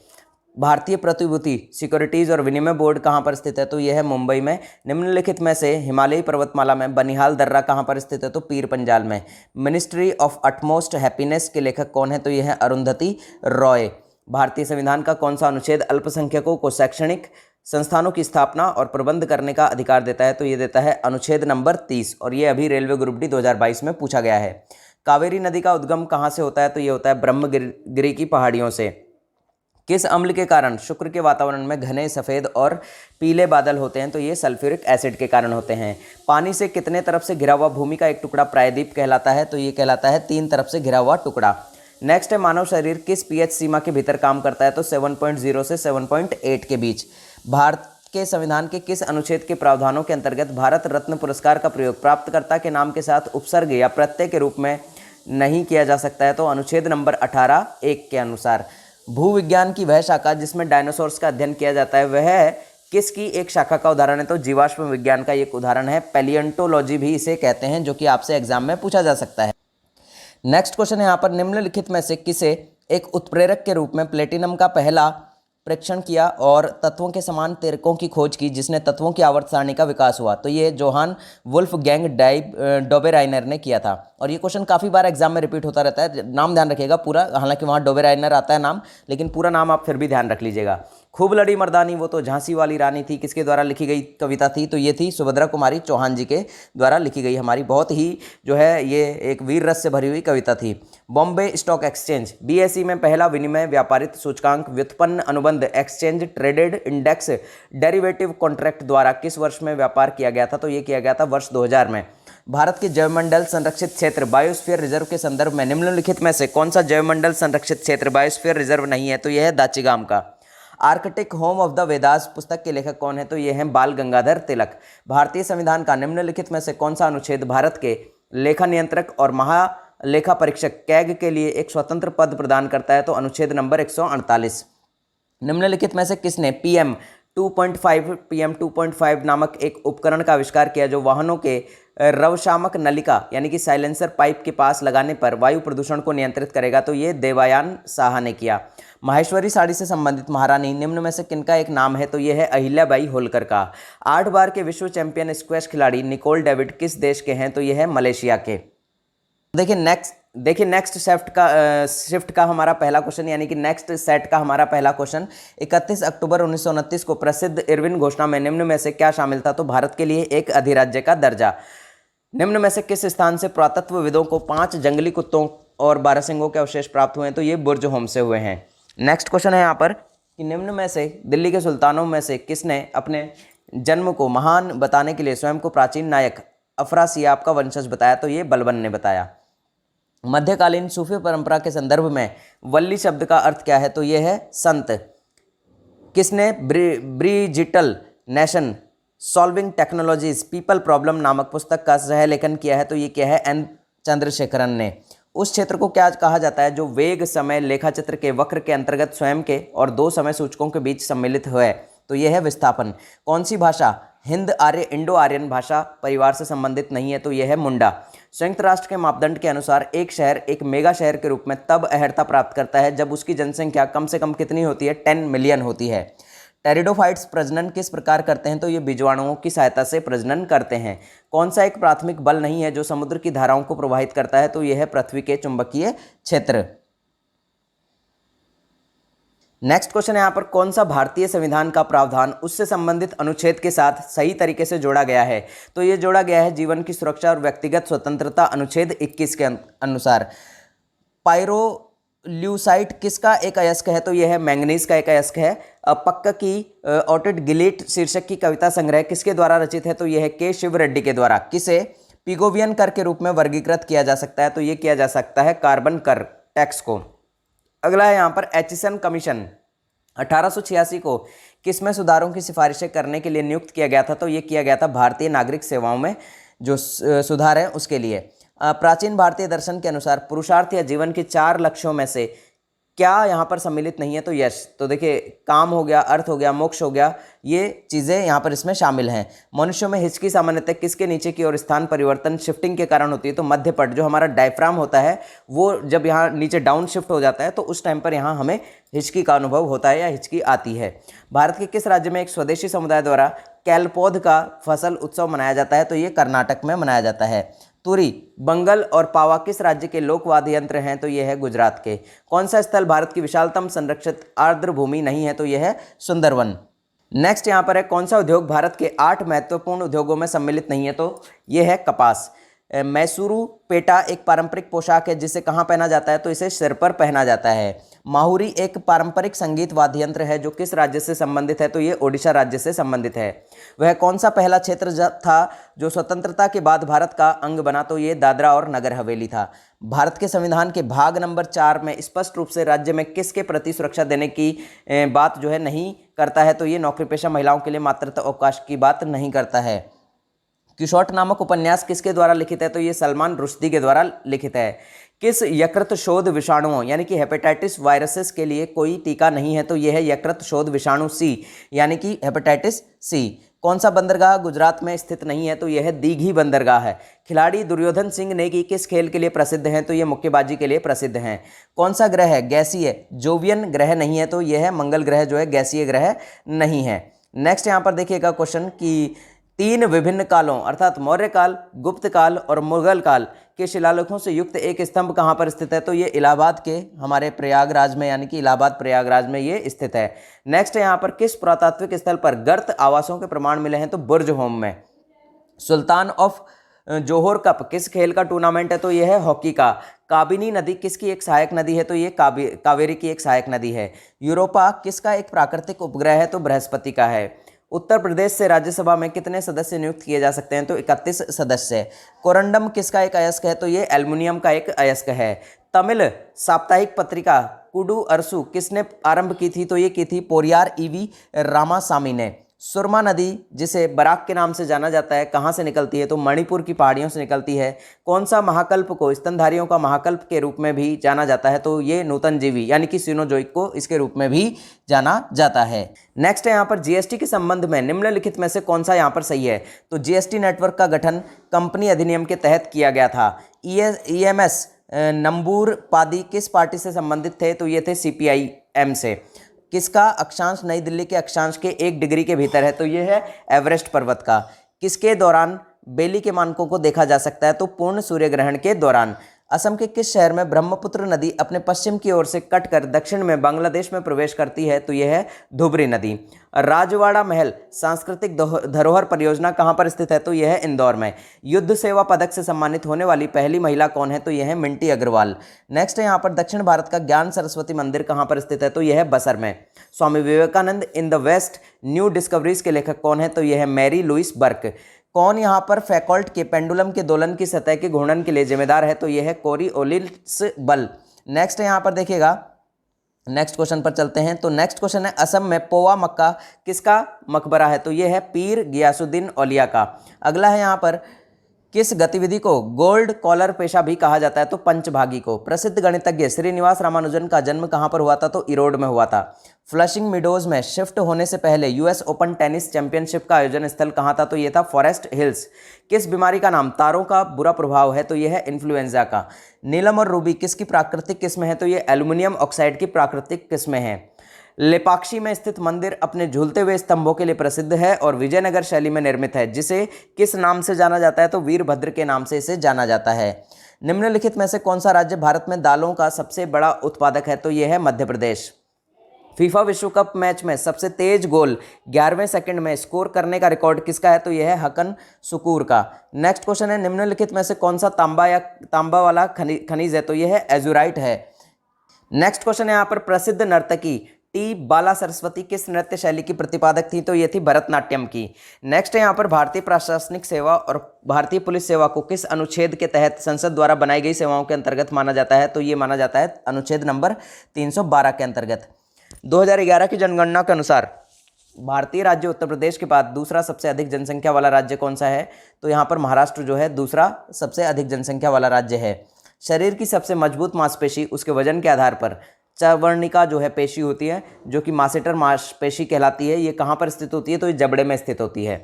भारतीय प्रतिभूति सिक्योरिटीज और विनिमय बोर्ड कहाँ पर स्थित है, तो यह है मुंबई में। निम्नलिखित में से हिमालयी पर्वतमाला में बनिहाल दर्रा कहाँ पर स्थित है, तो पीर पंजाल में। मिनिस्ट्री ऑफ अटमोस्ट हैप्पीनेस के लेखक कौन है, तो यह है अरुंधति रॉय। भारतीय संविधान का कौन सा अनुच्छेद अल्पसंख्यकों को शैक्षणिक संस्थानों की स्थापना और प्रबंध करने का अधिकार देता है, तो ये देता है अनुच्छेद नंबर 30, और ये अभी रेलवे ग्रुप डी 2022 में पूछा गया है। कावेरी नदी का उद्गम कहाँ से होता है, तो ये होता है ब्रह्मगिरी की पहाड़ियों से। किस अम्ल के कारण शुक्र के वातावरण में घने सफ़ेद और पीले बादल होते हैं, तो ये सल्फ्यूरिक एसिड के कारण होते हैं। पानी से कितने तरफ से घिरा हुआ भूमि का एक टुकड़ा प्रायद्वीप कहलाता है, तो ये कहलाता है 3 तरफ से घिरा हुआ टुकड़ा। नेक्स्ट है मानव शरीर किस पीएच सीमा के भीतर काम करता है, तो 7.0 से 7.8 के बीच। भारत के संविधान के किस अनुच्छेद के प्रावधानों के अंतर्गत भारत रत्न पुरस्कार का प्रयोग प्राप्तकर्ता के नाम के साथ उपसर्ग या प्रत्यय के रूप में नहीं किया जा सकता है, तो अनुच्छेद नंबर 18(1) के अनुसार। भूविज्ञान की वह शाखा जिसमें डायनासोर्स का अध्ययन किया जाता है वह किसकी एक शाखा का उदाहरण है, तो जीवाश्म विज्ञान का एक उदाहरण है। पैलियंटोलॉजी भी इसे कहते हैं, जो कि आपसे एग्जाम में पूछा जा सकता है। नेक्स्ट क्वेश्चन है यहाँ पर निम्नलिखित में से किसे एक उत्प्रेरक के रूप में प्लेटिनम का पहला परीक्षण किया और तत्वों के समान तेरकों की खोज की जिसने तत्वों की आवर्त सारणी का विकास हुआ, तो ये जोहान वुल्फगैंग डोबेराइनर ने किया था। और ये क्वेश्चन काफ़ी बार एग्जाम में रिपीट होता रहता है, नाम ध्यान रखिएगा पूरा, हालांकि वहाँ डोबेराइनर आता है नाम, लेकिन पूरा नाम आप फिर भी ध्यान रख लीजिएगा। खूब लड़ी मर्दानी वो तो झांसी वाली रानी थी किसके द्वारा लिखी गई कविता थी, तो ये थी सुभद्रा कुमारी चौहान जी के द्वारा लिखी गई हमारी बहुत ही जो है ये एक वीर रस से भरी हुई कविता थी। बॉम्बे स्टॉक एक्सचेंज BSE में पहला विनिमय व्यापारित सूचकांक व्युत्पन्न अनुबंध exchange traded index derivative contract द्वारा किस वर्ष में व्यापार किया गया था, तो ये किया गया था वर्ष 2000 में। भारत के जैवमंडल संरक्षित क्षेत्र बायोस्फीयर रिजर्व के संदर्भ में निम्नलिखित में से कौन सा जैवमंडल संरक्षित क्षेत्र बायोस्फीयर रिजर्व नहीं है, तो यह है दाचिगाम का। Arctic home of the Vedas पुस्तक के लेखक कौन है, तो ये हैं बाल गंगाधर तिलक। भारतीय संविधान का निम्नलिखित में से कौन सा अनुच्छेद भारत के लेखा नियंत्रक और महालेखा परीक्षक कैग के लिए एक स्वतंत्र पद प्रदान करता है, तो अनुच्छेद नंबर 148। निम्नलिखित में से किसने PM 2.5 नामक एक उपकरण का आविष्कार किया जो वाहनों के रवशामक नलिका यानी कि साइलेंसर पाइप के पास लगाने पर वायु प्रदूषण को नियंत्रित करेगा, तो ये देवायान साहा ने किया। माहेश्वरी साड़ी से संबंधित महारानी निम्न में से किनका एक नाम है, तो यह है अहिल्याबाई होलकर का। 8 बार के विश्व चैंपियन स्क्वैश खिलाड़ी निकोल डेविड किस देश के हैं, तो यह है मलेशिया के। देखिए नेक्स्ट शिफ्ट का हमारा पहला क्वेश्चन यानी कि नेक्स्ट सेट का हमारा पहला क्वेश्चन 31 अक्टूबर 1929 को प्रसिद्ध इरविन घोषणा में निम्न में से क्या शामिल था, तो भारत के लिए एक अधिराज्य का दर्जा। निम्न में से किस स्थान से पुरातत्वविदों को 5 जंगली कुत्तों और बारहसिंगों के अवशेष प्राप्त हुए हैं, तो ये बुर्ज होम से हुए हैं। नेक्स्ट क्वेश्चन है यहाँ पर कि निम्न में से दिल्ली के सुल्तानों में से किसने अपने जन्म को महान बताने के लिए स्वयं को प्राचीन नायक अफरासियाब का वंशज बताया, तो ये बलबन ने बताया। मध्यकालीन सूफी परंपरा के संदर्भ में वल्ली शब्द का अर्थ क्या है, तो ये है संत। किसने Bridgital nation solving technologies people problem नामक पुस्तक का सह लेखन किया है, तो ये क्या है N चंद्रशेखरन ने। उस क्षेत्र को क्या कहा जाता है जो वेग समय लेखाचित्र के वक्र के अंतर्गत स्वयं के और 2 समय सूचकों के बीच सम्मिलित हुए, तो यह है विस्थापन। कौन सी भाषा हिंद आर्य इंडो आर्यन भाषा परिवार से संबंधित नहीं है, तो यह है मुंडा। संयुक्त राष्ट्र के मापदंड के अनुसार एक शहर एक मेगा शहर के रूप में तब अहर्ता प्राप्त करता है जब उसकी जनसंख्या कम से कम कितनी होती है, 10 मिलियन होती है। टेरिडोफाइट्स प्रजनन किस प्रकार करते हैं? तो ये बीजाणुओं की सहायता से प्रजनन करते हैं। कौन सा एक प्राथमिक बल नहीं है जो समुद्र की धाराओं को प्रभावित करता है? तो यह है पृथ्वी के चुंबकीय क्षेत्र। नेक्स्ट क्वेश्चन है यहाँ पर, कौन सा भारतीय संविधान का प्रावधान उससे संबंधित अनुच्छेद के साथ सही तरीके से जोड़ा गया है? तो ये जोड़ा गया है जीवन की सुरक्षा और व्यक्तिगत स्वतंत्रता अनुच्छेद 21 के अनुसार। पायरोल्यूसाइट किसका एक अयस्क है? तो यह है मैंगनीज का एक अयस्क है। पक्क की ऑटिड गिलीट शीर्षक की कविता संग्रह किसके द्वारा रचित है? तो यह है के शिव रेड्डी के द्वारा। किसे पिगोवियन कर के रूप में वर्गीकृत किया जा सकता है? तो ये किया जा सकता है कार्बन कर टैक्स को। अगला है यहाँ पर एचिसन कमीशन 1886 को किसमें सुधारों की सिफारिशें करने के लिए नियुक्त किया गया था? तो ये किया गया था भारतीय नागरिक सेवाओं में जो सुधार है उसके लिए। प्राचीन भारतीय दर्शन के अनुसार पुरुषार्थ या जीवन के 4 लक्ष्यों में से क्या यहाँ पर सम्मिलित नहीं है? तो यश। तो देखिए काम हो गया, अर्थ हो गया, मोक्ष हो गया, ये चीज़ें यहाँ पर इसमें शामिल हैं। मनुष्यों में हिचकी सामान्यतः किसके नीचे की ओर स्थान परिवर्तन शिफ्टिंग के कारण होती है? तो मध्य पट जो हमारा डायफ्राम होता है वो जब यहाँ नीचे डाउन शिफ्ट हो जाता है तो उस टाइम पर यहाँ हमें हिचकी का अनुभव होता है या हिचकी आती है। भारत के किस राज्य में एक स्वदेशी समुदाय द्वारा कैलपौध का फसल उत्सव मनाया जाता है? तो ये कर्नाटक में मनाया जाता है। तुरी, बंगल और पावा किस राज्य के लोकवाद्य यंत्र हैं? तो यह है गुजरात के। कौन सा स्थल भारत की विशालतम संरक्षित आर्द्र भूमि नहीं है? तो यह है सुंदरवन। नेक्स्ट यहाँ पर है, कौन सा उद्योग भारत के 8 महत्वपूर्ण उद्योगों में सम्मिलित नहीं है? तो यह है कपास। मैसूरू पेटा एक पारंपरिक पोशाक है जिसे कहाँ पहना जाता है? तो इसे सिर पर पहना जाता है। माहुरी एक पारंपरिक संगीत वाद्य यंत्र है जो किस राज्य से संबंधित है? तो ये ओडिशा राज्य से संबंधित है। वह कौन सा पहला क्षेत्र था जो स्वतंत्रता के बाद भारत का अंग बना? तो ये दादरा और नगर हवेली था। भारत के संविधान के भाग नंबर 4 में स्पष्ट रूप से राज्य में किसके प्रति सुरक्षा देने की बात जो है नहीं करता है? तो ये नौकरी पेशा महिलाओं के लिए मातृत्व अवकाश की बात नहीं करता है। किशोट नामक उपन्यास किसके द्वारा लिखित है? तो ये सलमान रुश्दी के द्वारा लिखित है। किस यकृत शोध विषाणुओं यानी कि हेपेटाइटिस वायरसेस के लिए कोई टीका नहीं है? तो यह है यकृत शोध विषाणु सी यानी कि हेपेटाइटिस सी। कौन सा बंदरगाह गुजरात में स्थित नहीं है? तो यह है दीघी बंदरगाह है। खिलाड़ी दुर्योधन सिंह नेगी किस खेल के लिए प्रसिद्ध हैं? तो ये मुक्केबाजी के लिए प्रसिद्ध हैं। कौन सा ग्रह है गैसीय जोवियन ग्रह नहीं है? तो यह है मंगल ग्रह जो है गैसीय ग्रह नहीं है। नेक्स्ट यहाँ पर देखिएगा क्वेश्चन कि 3 विभिन्न कालों अर्थात मौर्य काल, गुप्त काल और मुगल काल के शिलालेखों से युक्त एक स्तंभ कहाँ पर स्थित है? तो ये इलाहाबाद के हमारे प्रयागराज में यानी कि इलाहाबाद प्रयागराज में ये स्थित है। नेक्स्ट यहाँ पर किस पुरातात्विक स्थल पर गर्त आवासों के प्रमाण मिले हैं? तो बुर्ज होम में। सुल्तान ऑफ जोहोर कप किस खेल का टूर्नामेंट है? तो यह है हॉकी का। काबिनी नदी किसकी एक सहायक नदी है? तो ये कावेरी की एक सहायक नदी है। यूरोपा किसका एक प्राकृतिक उपग्रह है? तो बृहस्पति का है। उत्तर प्रदेश से राज्यसभा में कितने सदस्य नियुक्त किए जा सकते हैं? तो 31 सदस्य। कोरंडम किसका एक अयस्क है? तो ये एल्युमिनियम का एक अयस्क है। तमिल साप्ताहिक पत्रिका कुडू अरसू किसने आरंभ की थी? तो ये की थी पोरियार ईवी रामासामी ने। सुरमा नदी जिसे बराक के नाम से जाना जाता है कहाँ से निकलती है? तो मणिपुर की पहाड़ियों से निकलती है। कौन सा महाकल्प को स्तनधारियों का महाकल्प के रूप में भी जाना जाता है? तो ये नूतनजीवी यानी कि सिनोजोइक को इसके रूप में भी जाना जाता है। नेक्स्ट है यहाँ पर जीएसटी के संबंध में निम्नलिखित में से कौन सा यहाँ पर सही है? तो जीएसटी नेटवर्क का गठन कंपनी अधिनियम के तहत किया गया था। ईएमएस नंबूर पादी किस पार्टी से संबंधित थे? तो ये थे सीपीआईएम से। किसका अक्षांश नई दिल्ली के अक्षांश के 1 डिग्री के भीतर है? तो ये है एवरेस्ट पर्वत का। किसके दौरान बेली के मानकों को देखा जा सकता है? तो पूर्ण सूर्य ग्रहण के दौरान। असम के किस शहर में ब्रह्मपुत्र नदी अपने पश्चिम की ओर से कटकर दक्षिण में बांग्लादेश में प्रवेश करती है? तो यह है धुबरी नदी। राजवाड़ा महल सांस्कृतिक धरोहर परियोजना कहाँ पर स्थित है? तो यह है इंदौर में। युद्ध सेवा पदक से सम्मानित होने वाली पहली महिला कौन है? तो यह है मिंटी अग्रवाल। नेक्स्ट है यहाँ पर दक्षिण भारत का ज्ञान सरस्वती मंदिर कहाँ पर स्थित है? तो यह है बसर में। Swami Vivekananda in the west new discoveries के लेखक कौन है? तो यह है मैरी लुइस बर्क। कौन यहाँ पर फैकल्ट के पेंडुलम के दोलन की सतह के घूर्णन के लिए जिम्मेदार है? तो यह है कोरिओलिस बल। नेक्स्ट यहाँ पर देखिएगा, नेक्स्ट क्वेश्चन पर चलते हैं। तो नेक्स्ट क्वेश्चन है असम में पोवा मक्का किसका मकबरा है? तो यह है पीर गियासुद्दीन औलिया का। अगला है यहाँ पर किस गतिविधि को गोल्ड कॉलर पेशा भी कहा जाता है? तो पंचभागी को। प्रसिद्ध गणितज्ञ श्रीनिवास रामानुजन का जन्म कहाँ पर हुआ था? तो इरोड में हुआ था। फ्लशिंग मीडोज में शिफ्ट होने से पहले यूएस ओपन टेनिस चैंपियनशिप का आयोजन स्थल कहाँ था? तो ये था फॉरेस्ट हिल्स। किस बीमारी का नाम तारों का बुरा प्रभाव है? तो यह है इन्फ्लुएंजा का। नीलम और रूबी किसकी प्राकृतिक किस्म है? तो ये एल्युमिनियम ऑक्साइड की प्राकृतिक किस्में हैं। लेपाक्षी में स्थित मंदिर अपने झूलते हुए स्तंभों के लिए प्रसिद्ध है और विजयनगर शैली में निर्मित है, जिसे किस नाम से जाना जाता है? तो वीरभद्र के नाम से इसे जाना जाता है। निम्नलिखित में से कौन सा राज्य भारत में दालों का सबसे बड़ा उत्पादक है? तो यह है मध्य प्रदेश। फीफा विश्व कप मैच में सबसे तेज गोल 11वें सेकंड में स्कोर करने का रिकॉर्ड किसका है? तो यह है हकन सुकूर का। नेक्स्ट क्वेश्चन है, निम्नलिखित में से कौन सा तांबा वाला खनिज है? तो यह है एजुराइट है। नेक्स्ट क्वेश्चन है यहाँ पर, प्रसिद्ध नर्तकी टी बाला सरस्वती किस नृत्य शैली की प्रतिपादक थी? तो ये थी भरतनाट्यम की। नेक्स्ट है यहाँ पर, भारतीय प्रशासनिक सेवा और भारतीय पुलिस सेवा को किस अनुच्छेद के तहत संसद द्वारा बनाई गई सेवाओं के अंतर्गत माना जाता है? तो ये माना जाता है अनुच्छेद नंबर 312 के अंतर्गत। 2011 की जनगणना के अनुसार भारतीय राज्य उत्तर प्रदेश के बाद दूसरा सबसे अधिक जनसंख्या वाला राज्य कौन सा है? तो यहाँ पर महाराष्ट्र जो है दूसरा सबसे अधिक जनसंख्या वाला राज्य है। शरीर की सबसे मजबूत मांसपेशी उसके वजन के आधार पर चवर्णिका जो है पेशी होती है, जो कि मासेटर मांसपेशी कहलाती है। ये कहाँ पर स्थित होती है? तो ये जबड़े में स्थित होती है।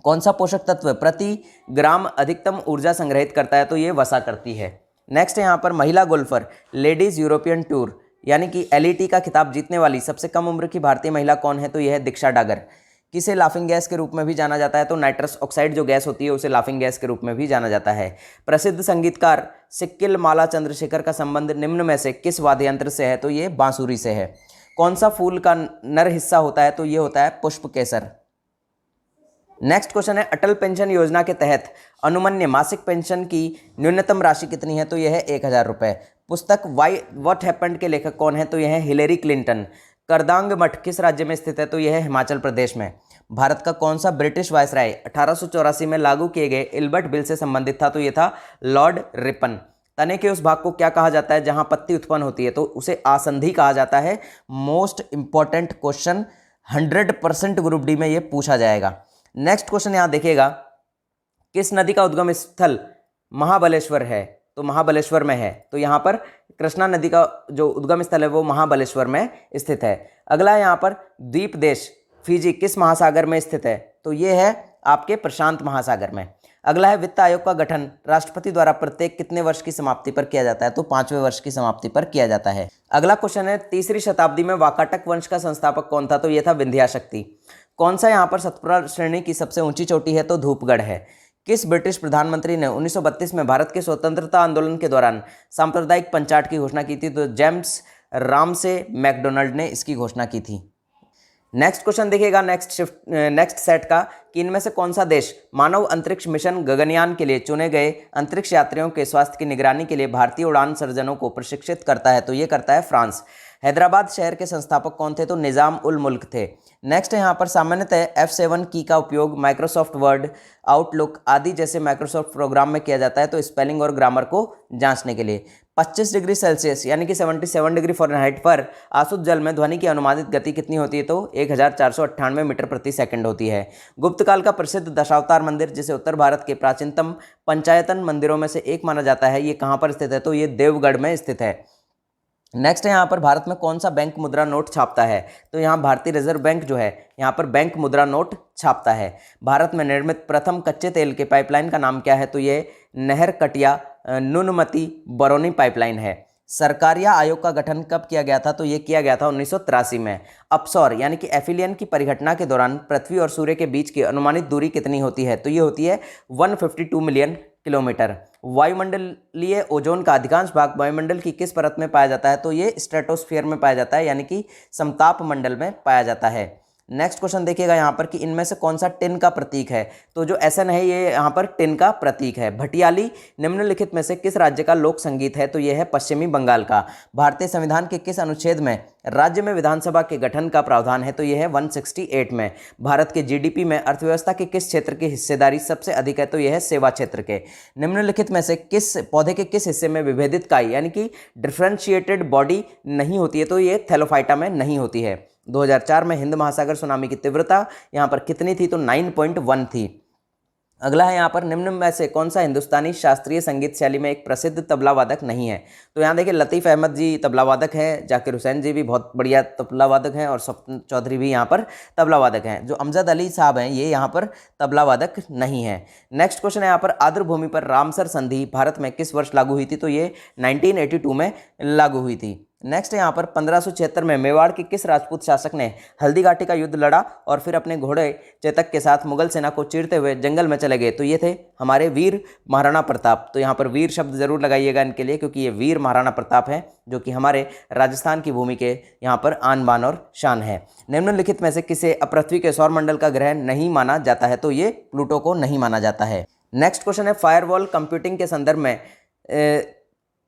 कौन सा पोषक तत्व प्रति ग्राम अधिकतम ऊर्जा संग्रहित करता है? तो ये वसा करती है। नेक्स्ट है यहाँ पर, महिला गोल्फर लेडीज यूरोपियन टूर यानी कि LET का खिताब जीतने वाली सबसे कम उम्र की भारतीय महिला कौन है? तो यह है दीक्षा डागर। किसे लाफिंग गैस के रूप में भी जाना जाता है? तो नाइट्रस ऑक्साइड जो गैस होती है उसे लाफिंग गैस के रूप में भी जाना जाता है। प्रसिद्ध संगीतकार सिक्किल माला चंद्रशेखर का संबंध निम्न में से किस वाद्य यंत्र से है? तो ये बांसुरी से है। कौन सा फूल का नर हिस्सा होता है? तो ये होता है पुष्प केसर। नेक्स्ट क्वेश्चन है, अटल पेंशन योजना के तहत अनुमन्य मासिक पेंशन की न्यूनतम राशि कितनी है? तो यह है 1000 रुपये। पुस्तक वाई व्हाट हैपेंड के लेखक कौन है? तो यह है हिलेरी क्लिंटन। करदांग मठ किस राज्य में स्थित है? तो यह है हिमाचल प्रदेश में। भारत का कौन सा ब्रिटिश वायसराय 1884 में लागू किए गए इल्बर्ट बिल से संबंधित था? तो यह था लॉर्ड रिपन। तने के उस भाग को क्या कहा जाता है जहां पत्ती उत्पन्न होती है? तो उसे आसंधि कहा जाता है। Most important question 100% group D में यह पूछा जाएगा। नेक्स्ट क्वेश्चन यहां देखिएगा, किस नदी का उद्गम स्थल महाबलेश्वर है? तो महाबलेश्वर में है। तो यहाँ पर कृष्णा नदी का जो उद्गम स्थल है वो महाबलेश्वर में स्थित है। अगला है यहाँ पर, द्वीप देश फिजी किस महासागर में स्थित है? तो ये है आपके प्रशांत महासागर में। अगला है, वित्त आयोग का गठन राष्ट्रपति द्वारा प्रत्येक कितने वर्ष की समाप्ति पर किया जाता है? तो 5वें वर्ष की समाप्ति पर किया जाता है। अगला क्वेश्चन है, 3री शताब्दी में वाकाटक वंश का संस्थापक कौन था? तो ये था विंध्या शक्ति। कौन सा यहाँ पर सतपुरा श्रेणी की सबसे ऊंची चोटी है? तो धूपगढ़ है। किस ब्रिटिश प्रधानमंत्री ने 1932 में भारत के स्वतंत्रता आंदोलन के दौरान सांप्रदायिक पंचाट की घोषणा की थी? तो जेम्स रामसे मैकडोनाल्ड ने इसकी घोषणा की थी। नेक्स्ट क्वेश्चन देखिएगा नेक्स्ट सेट का, कि इनमें से कौन सा देश मानव अंतरिक्ष मिशन गगनयान के लिए चुने गए अंतरिक्ष यात्रियों के स्वास्थ्य की निगरानी के लिए भारतीय उड़ान सर्जनों को प्रशिक्षित करता है? तो ये करता है फ्रांस। हैदराबाद शहर के संस्थापक कौन थे? तो निज़ाम उल मुल्क थे। नेक्स्ट है यहाँ पर, सामान्यतः F7 की का उपयोग माइक्रोसॉफ्ट वर्ड, आउटलुक आदि जैसे माइक्रोसॉफ्ट प्रोग्राम में किया जाता है तो स्पेलिंग और ग्रामर को जांचने के लिए। 25 डिग्री सेल्सियस यानी कि 77 डिग्री फ़ारेनहाइट पर आसुत जल में ध्वनि की अनुमानित गति कितनी होती है? तो 1498 मीटर प्रति सेकंड होती है। गुप्त काल का प्रसिद्ध दशावतार मंदिर, जिसे उत्तर भारत के प्राचीनतम पंचायतन मंदिरों में से एक माना जाता है, ये कहाँ पर स्थित है? तो ये देवगढ़ में स्थित है। नेक्स्ट है यहाँ पर, भारत में कौन सा बैंक मुद्रा नोट छापता है? तो यहाँ भारतीय रिजर्व बैंक जो है यहाँ पर बैंक मुद्रा नोट छापता है। भारत में निर्मित प्रथम कच्चे तेल के पाइपलाइन का नाम क्या है? तो ये नहर कटिया नुनमती बरौनी पाइपलाइन है। सरकारिया आयोग का गठन कब किया गया था? तो ये किया गया था 1983 में। अपसौर यानी कि एफिलियन की परिघटना के दौरान पृथ्वी और सूर्य के बीच की अनुमानित दूरी कितनी होती है? तो ये होती है 152 मिलियन किलोमीटर। वायुमंडलीय ओजोन का अधिकांश भाग वायुमंडल की किस परत में पाया जाता है? तो ये स्ट्रेटोस्फीयर में पाया जाता है, यानी कि समताप मंडल में पाया जाता है। नेक्स्ट क्वेश्चन देखिएगा यहाँ पर, कि इनमें से कौन सा टिन का प्रतीक है? तो जो SN है ये यहाँ पर टिन का प्रतीक है। भटियाली निम्नलिखित में से किस राज्य का लोक संगीत है? तो यह है पश्चिमी बंगाल का। भारतीय संविधान के किस अनुच्छेद में राज्य में विधानसभा के गठन का प्रावधान है? तो यह है 168 में। भारत के GDP में अर्थव्यवस्था के किस क्षेत्र की हिस्सेदारी सबसे अधिक है? तो यह है सेवा क्षेत्र के। निम्नलिखित में से किस पौधे के किस हिस्से में विभेदित काई यानी कि डिफ्रेंशिएटेड बॉडी नहीं होती है? तो ये थैलोफाइटा में नहीं होती है। 2004 में हिंद महासागर सुनामी की तीव्रता यहाँ पर कितनी थी? तो 9.1 थी। अगला है यहाँ पर, निम्न में से कौन सा हिंदुस्तानी शास्त्रीय संगीत शैली में एक प्रसिद्ध तबला वादक नहीं है? तो यहाँ देखिए लतीफ़ अहमद जी तबला वादक हैं, जाकिर हुसैन जी भी बहुत बढ़िया तबला वादक हैं और स्वप्न चौधरी भी यहाँ पर तबला वादक हैं। जो अमजद अली साहब हैं ये यहाँ पर तबला वादक नहीं है। नेक्स्ट क्वेश्चन है यहाँ पर, आर्द्रभूमि पर रामसर संधि भारत में किस वर्ष लागू हुई थी? तो ये 1982 में लागू हुई थी। नेक्स्ट यहाँ पर 1576 में मेवाड़ के किस राजपूत शासक ने हल्दीघाटी का युद्ध लड़ा और फिर अपने घोड़े चेतक के साथ मुगल सेना को चीरते हुए जंगल में चले गए? तो ये थे हमारे वीर महाराणा प्रताप। तो यहाँ पर वीर शब्द जरूर लगाइएगा इनके लिए, क्योंकि ये वीर महाराणा प्रताप हैं जो कि हमारे राजस्थान की भूमि के यहाँ पर आन बान और शान है। निम्नलिखित में से किसे अपृथ्वी के सौरमंडल का ग्रह नहीं माना जाता है? तो ये प्लूटो को नहीं माना जाता है। नेक्स्ट क्वेश्चन है, फायरवॉल कंप्यूटिंग के संदर्भ में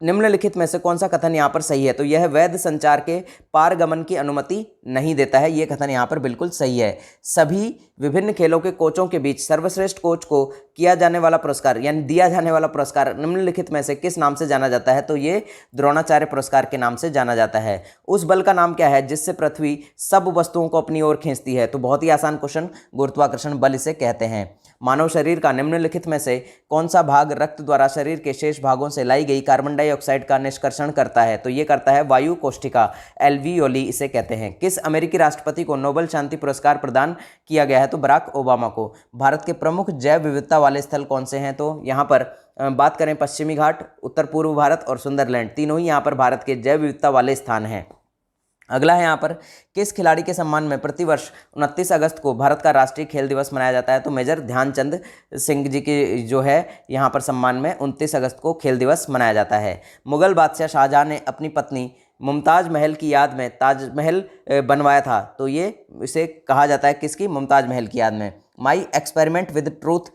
निम्नलिखित में से कौन सा कथन यहाँ पर सही है? तो यह वैध संचार के पारगमन की अनुमति नहीं देता है। यह कथन यहाँ पर बिल्कुल सही है। सभी विभिन्न खेलों के कोचों के बीच सर्वश्रेष्ठ कोच को किया जाने वाला पुरस्कार यानी दिया जाने वाला पुरस्कार निम्नलिखित में से किस नाम से जाना जाता है? तो ये द्रोणाचार्य पुरस्कार के नाम से जाना जाता है। उस बल का नाम क्या है जिससे पृथ्वी सब वस्तुओं को अपनी ओर खींचती है? तो बहुत ही आसान क्वेश्चन, गुरुत्वाकर्षण बल इसे कहते हैं। मानव शरीर का निम्नलिखित में से कौन सा भाग रक्त द्वारा शरीर के शेष भागों से लाई गई कार्बन डाइऑक्साइड का निष्कर्षण करता है? तो ये करता है वायु कोष्ठिका, एल्वियोली इसे कहते हैं। किस अमेरिकी राष्ट्रपति को नोबेल शांति पुरस्कार प्रदान किया गया है? तो बराक ओबामा को। भारत के प्रमुख जैव विविधता वाले स्थल कौन से हैं? तो यहाँ पर बात करें पश्चिमी घाट, उत्तर पूर्व भारत और सुंदरलैंड, तीनों ही यहाँ पर भारत के जैव विविधता वाले स्थान हैं। अगला है यहाँ पर, किस खिलाड़ी के सम्मान में प्रतिवर्ष 29 अगस्त को भारत का राष्ट्रीय खेल दिवस मनाया जाता है? तो मेजर ध्यानचंद सिंह जी की जो है यहाँ पर सम्मान में 29 अगस्त को खेल दिवस मनाया जाता है। मुगल बादशाह शाहजहां ने अपनी पत्नी मुमताज़ महल की याद में ताजमहल बनवाया था। तो ये इसे कहा जाता है किसकी? मुमताज़ महल की याद में। माई एक्सपेरिमेंट विद ट्रूथ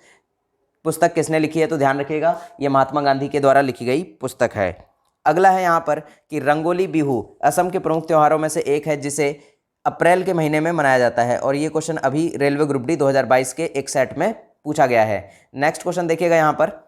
पुस्तक किसने लिखी है? तो ध्यान रखिएगा ये महात्मा गांधी के द्वारा लिखी गई पुस्तक है। अगला है यहाँ पर कि रंगोली बिहू असम के प्रमुख त्योहारों में से एक है जिसे अप्रैल के महीने में मनाया जाता है, और ये क्वेश्चन अभी रेलवे ग्रुप डी 2022 के एक सेट में पूछा गया है। नेक्स्ट क्वेश्चन देखिएगा यहाँ पर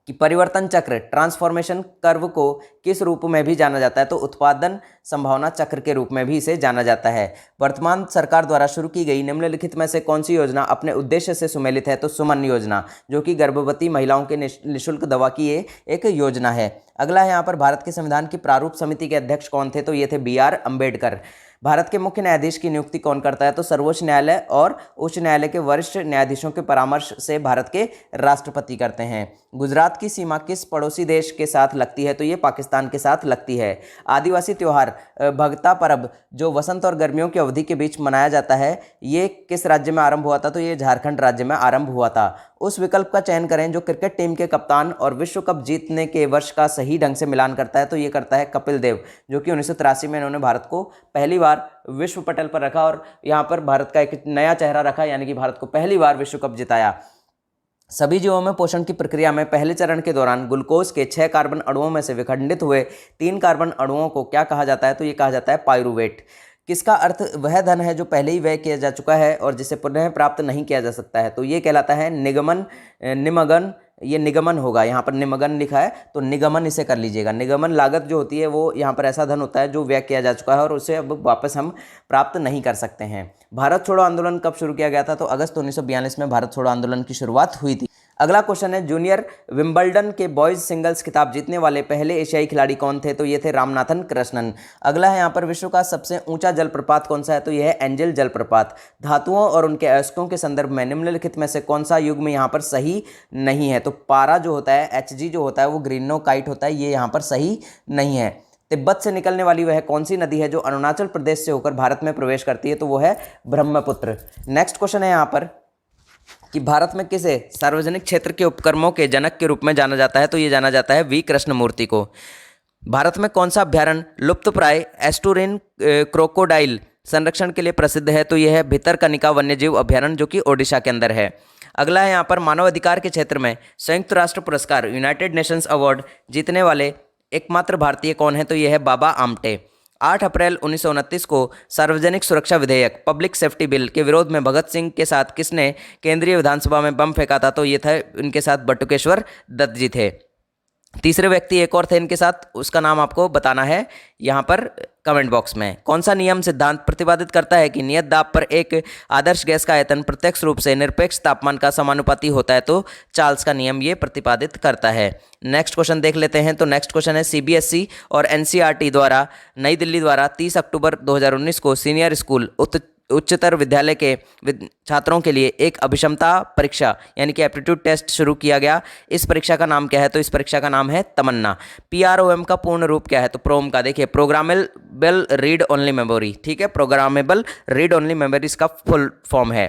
कि परिवर्तन चक्र ट्रांसफॉर्मेशन कर्व को किस रूप में भी जाना जाता है? तो उत्पादन संभावना चक्र के रूप में भी इसे जाना जाता है। वर्तमान सरकार द्वारा शुरू की गई निम्नलिखित में से कौन सी योजना अपने उद्देश्य से सुमेलित है? तो सुमन योजना, जो कि गर्भवती महिलाओं के निःशुल्क दवा की एक योजना है। अगला है यहाँ पर, भारत के संविधान की प्रारूप समिति के अध्यक्ष कौन थे? तो ये थे BR अम्बेडकर। भारत के मुख्य न्यायाधीश की नियुक्ति कौन करता है? तो सर्वोच्च न्यायालय और उच्च न्यायालय के वरिष्ठ न्यायाधीशों के परामर्श से भारत के राष्ट्रपति करते हैं। गुजरात की सीमा किस पड़ोसी देश के साथ लगती है? तो ये पाकिस्तान के साथ लगती है। आदिवासी त्योहार भगता परब जो वसंत और गर्मियों की अवधि के बीच मनाया जाता है, ये किस राज्य में आरंभ हुआ था? तो ये झारखंड राज्य में आरंभ हुआ था। उस विकल्प का चयन करें जो क्रिकेट टीम के कप्तान और विश्व कप जीतने के वर्ष का सही ढंग से मिलान करता है। तो ये करता है कपिल देव, जो कि 1983 में इन्होंने भारत को पहली बार विश्व पटल पर रखा और यहाँ पर भारत का एक नया चेहरा रखा, यानी कि भारत को पहली बार विश्व कप जिताया। सभी जीवों में पोषण की प्रक्रिया में पहले चरण के दौरान ग्लूकोज के 6 कार्बन अणुओं में से विखंडित हुए 3 कार्बन अणुओं को क्या कहा जाता है? तो ये कहा जाता है पाइरूवेट। किसका अर्थ वह धन है जो पहले ही व्यय किया जा चुका है और जिसे पुनः प्राप्त नहीं किया जा सकता है? तो ये कहलाता है निगमन, निमगन। ये निगमन होगा, यहाँ पर निमगन लिखा है तो निगमन इसे कर लीजिएगा। निगमन लागत जो होती है वो यहाँ पर ऐसा धन होता है जो व्यय किया जा चुका है और उसे अब वापस हम प्राप्त नहीं कर सकते हैं। भारत छोड़ो आंदोलन कब शुरू किया गया था? तो अगस्त 1942 में भारत छोड़ो आंदोलन की शुरुआत हुई थी। अगला क्वेश्चन है, जूनियर विंबलडन के बॉयज सिंगल्स खिताब जीतने वाले पहले एशियाई खिलाड़ी कौन थे? तो ये थे रामनाथन कृष्णन। अगला है यहाँ पर, विश्व का सबसे ऊंचा जलप्रपात कौन सा है? तो यह है एंजल जलप्रपात। धातुओं और उनके अयस्कों के संदर्भ में निम्नलिखित में से कौन सा युग्म यहाँ पर सही नहीं है? तो पारा जो होता है, Hg जो होता है वो ग्रीनोकाइट होता है, ये यहाँ पर सही नहीं है। तिब्बत से निकलने वाली वह कौन सी नदी है जो अरुणाचल प्रदेश से होकर भारत में प्रवेश करती है? तो वो है ब्रह्मपुत्र। नेक्स्ट क्वेश्चन है यहाँ पर कि भारत में किसे सार्वजनिक क्षेत्र के उपक्रमों के जनक के रूप में जाना जाता है? तो ये जाना जाता है वी कृष्णमूर्ति को। भारत में कौन सा अभ्यारण्य लुप्तप्राय एस्टुरिन क्रोकोडाइल संरक्षण के लिए प्रसिद्ध है? तो यह है भितरकनिका वन्यजीव अभ्यारण्य, जो कि ओडिशा के अंदर है। अगला है यहाँ पर, मानवाधिकार के क्षेत्र में संयुक्त राष्ट्र पुरस्कार यूनाइटेड नेशंस अवार्ड जीतने वाले एकमात्र भारतीय कौन है? तो यह है बाबा आमटे। 8 अप्रैल 1929 को सार्वजनिक सुरक्षा विधेयक पब्लिक सेफ्टी बिल के विरोध में भगत सिंह के साथ किसने केंद्रीय विधानसभा में बम फेंका था? तो ये था इनके साथ बटुकेश्वर दत्त जी थे। तीसरे व्यक्ति एक और थे इनके साथ, उसका नाम आपको बताना है यहाँ पर कमेंट बॉक्स में। कौन सा नियम सिद्धांत प्रतिपादित करता है कि नियत दाब पर एक आदर्श गैस का आयतन प्रत्यक्ष रूप से निरपेक्ष तापमान का समानुपाती होता है? तो चार्ल्स का नियम ये प्रतिपादित करता है। नेक्स्ट क्वेश्चन देख लेते हैं। तो नेक्स्ट क्वेश्चन है, CBSE और NCERT द्वारा नई दिल्ली द्वारा 30 अक्टूबर 2019 को सीनियर स्कूल उच्चतर विद्यालय के छात्रों के लिए एक अभिक्षमता परीक्षा यानी कि एप्टीट्यूड टेस्ट शुरू किया गया। इस परीक्षा का नाम क्या है? तो इस परीक्षा का नाम है तमन्ना। PROM का पूर्ण रूप क्या है? तो प्रोम का देखिए प्रोग्रामेबल रीड ओनली मेमोरी, ठीक है, प्रोग्रामेबल रीड ओनली मेमोरी इसका फुल फॉर्म है।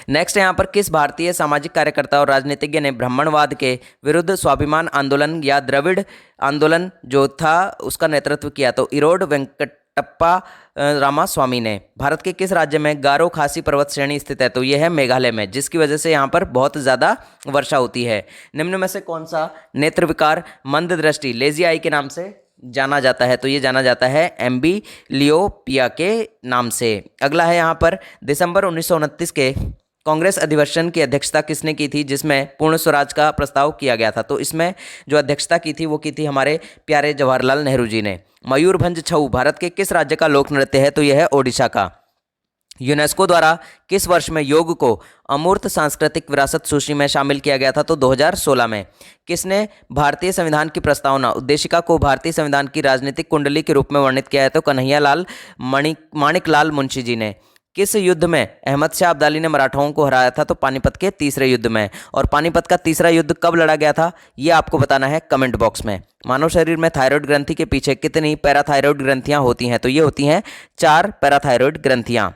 नेक्स्ट यहाँ पर किस भारतीय सामाजिक कार्यकर्ता और राजनीतिज्ञ ने ब्राह्मणवाद के विरुद्ध स्वाभिमान आंदोलन या द्रविड़ आंदोलन जो था उसका नेतृत्व किया? तो इरोड वेंकटप्पा रामास्वामी ने। भारत के किस राज्य में गारो खासी पर्वत श्रेणी स्थित है? तो यह है मेघालय में, जिसकी वजह से यहाँ पर बहुत ज़्यादा वर्षा होती है। निम्न में से कौन सा नेत्र विकार मंद दृष्टि लेजी आई के नाम से जाना जाता है? तो ये जाना जाता है एम्बिलियोपिया के नाम से। अगला है यहाँ पर दिसंबर 1929 के कांग्रेस अधिवेशन की अध्यक्षता किसने की थी जिसमें पूर्ण स्वराज का प्रस्ताव किया गया था? तो इसमें जो अध्यक्षता की थी वो की थी हमारे प्यारे जवाहरलाल नेहरू जी ने। मयूरभंज छऊ भारत के किस राज्य का लोक नृत्य है? तो यह है ओडिशा का। यूनेस्को द्वारा किस वर्ष में योग को अमूर्त सांस्कृतिक विरासत सूची में शामिल किया गया था? तो 2016 में। किसने भारतीय संविधान की प्रस्तावना उद्देशिका को भारतीय संविधान की राजनीतिक कुंडली के रूप में वर्णित किया है? तो कन्हैयालाल माणिकलाल मुंशी जी ने। किस युद्ध में अहमद शाह अब्दाली ने मराठाओं को हराया था? तो पानीपत के तीसरे युद्ध में। और पानीपत का तीसरा युद्ध कब लड़ा गया था ये आपको बताना है कमेंट बॉक्स में। मानव शरीर में थायराइड ग्रंथि के पीछे कितनी पैराथायरॉयड ग्रंथियां होती हैं? तो ये होती हैं 4 पैराथायरॉयड ग्रंथियां।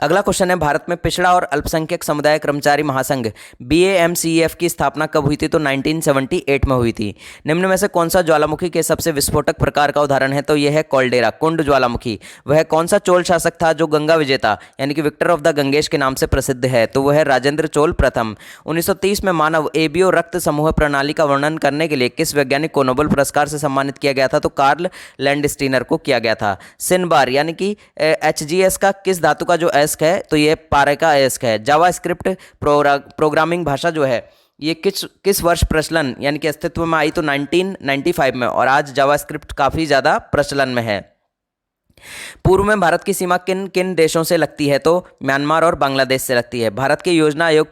अगला क्वेश्चन है भारत में पिछड़ा और अल्पसंख्यक समुदाय कर्मचारी महासंघ BAMCEF की स्थापना कब हुई थी? तो 1978 में हुई थी। निम्न में से कौन सा ज्वालामुखी के सबसे विस्फोटक प्रकार का उदाहरण है? तो यह है कॉल्डेरा कुंड ज्वालामुखी। वह कौन सा चोल शासक था जो गंगा विजेता यानी कि विक्टर ऑफ द गंगेश के नाम से प्रसिद्ध है? तो वह है राजेंद्र चोल प्रथम। 1930 में मानव ABO रक्त समूह प्रणाली का वर्णन करने के लिए किस वैज्ञानिक को नोबेल पुरस्कार से सम्मानित किया गया था? तो कार्ल लैंडस्टीनर को किया गया था। सिनबार यानी कि HGS का किस धातु का जो अयस्क है? तो ये पारे का अयस्क है। जावा स्क्रिप्ट प्रोग्रामिंग भाषा जो है ये किस वर्ष प्रचलन यानी कि अस्तित्व में आई? तो 1995 में। और आज जावा स्क्रिप्ट काफ़ी ज़्यादा प्रचलन में है। पूर्व में भारत की सीमा किन किन देशों से लगती है? तो म्यांमार और बांग्लादेश से लगती है। भारत के योजना आयोग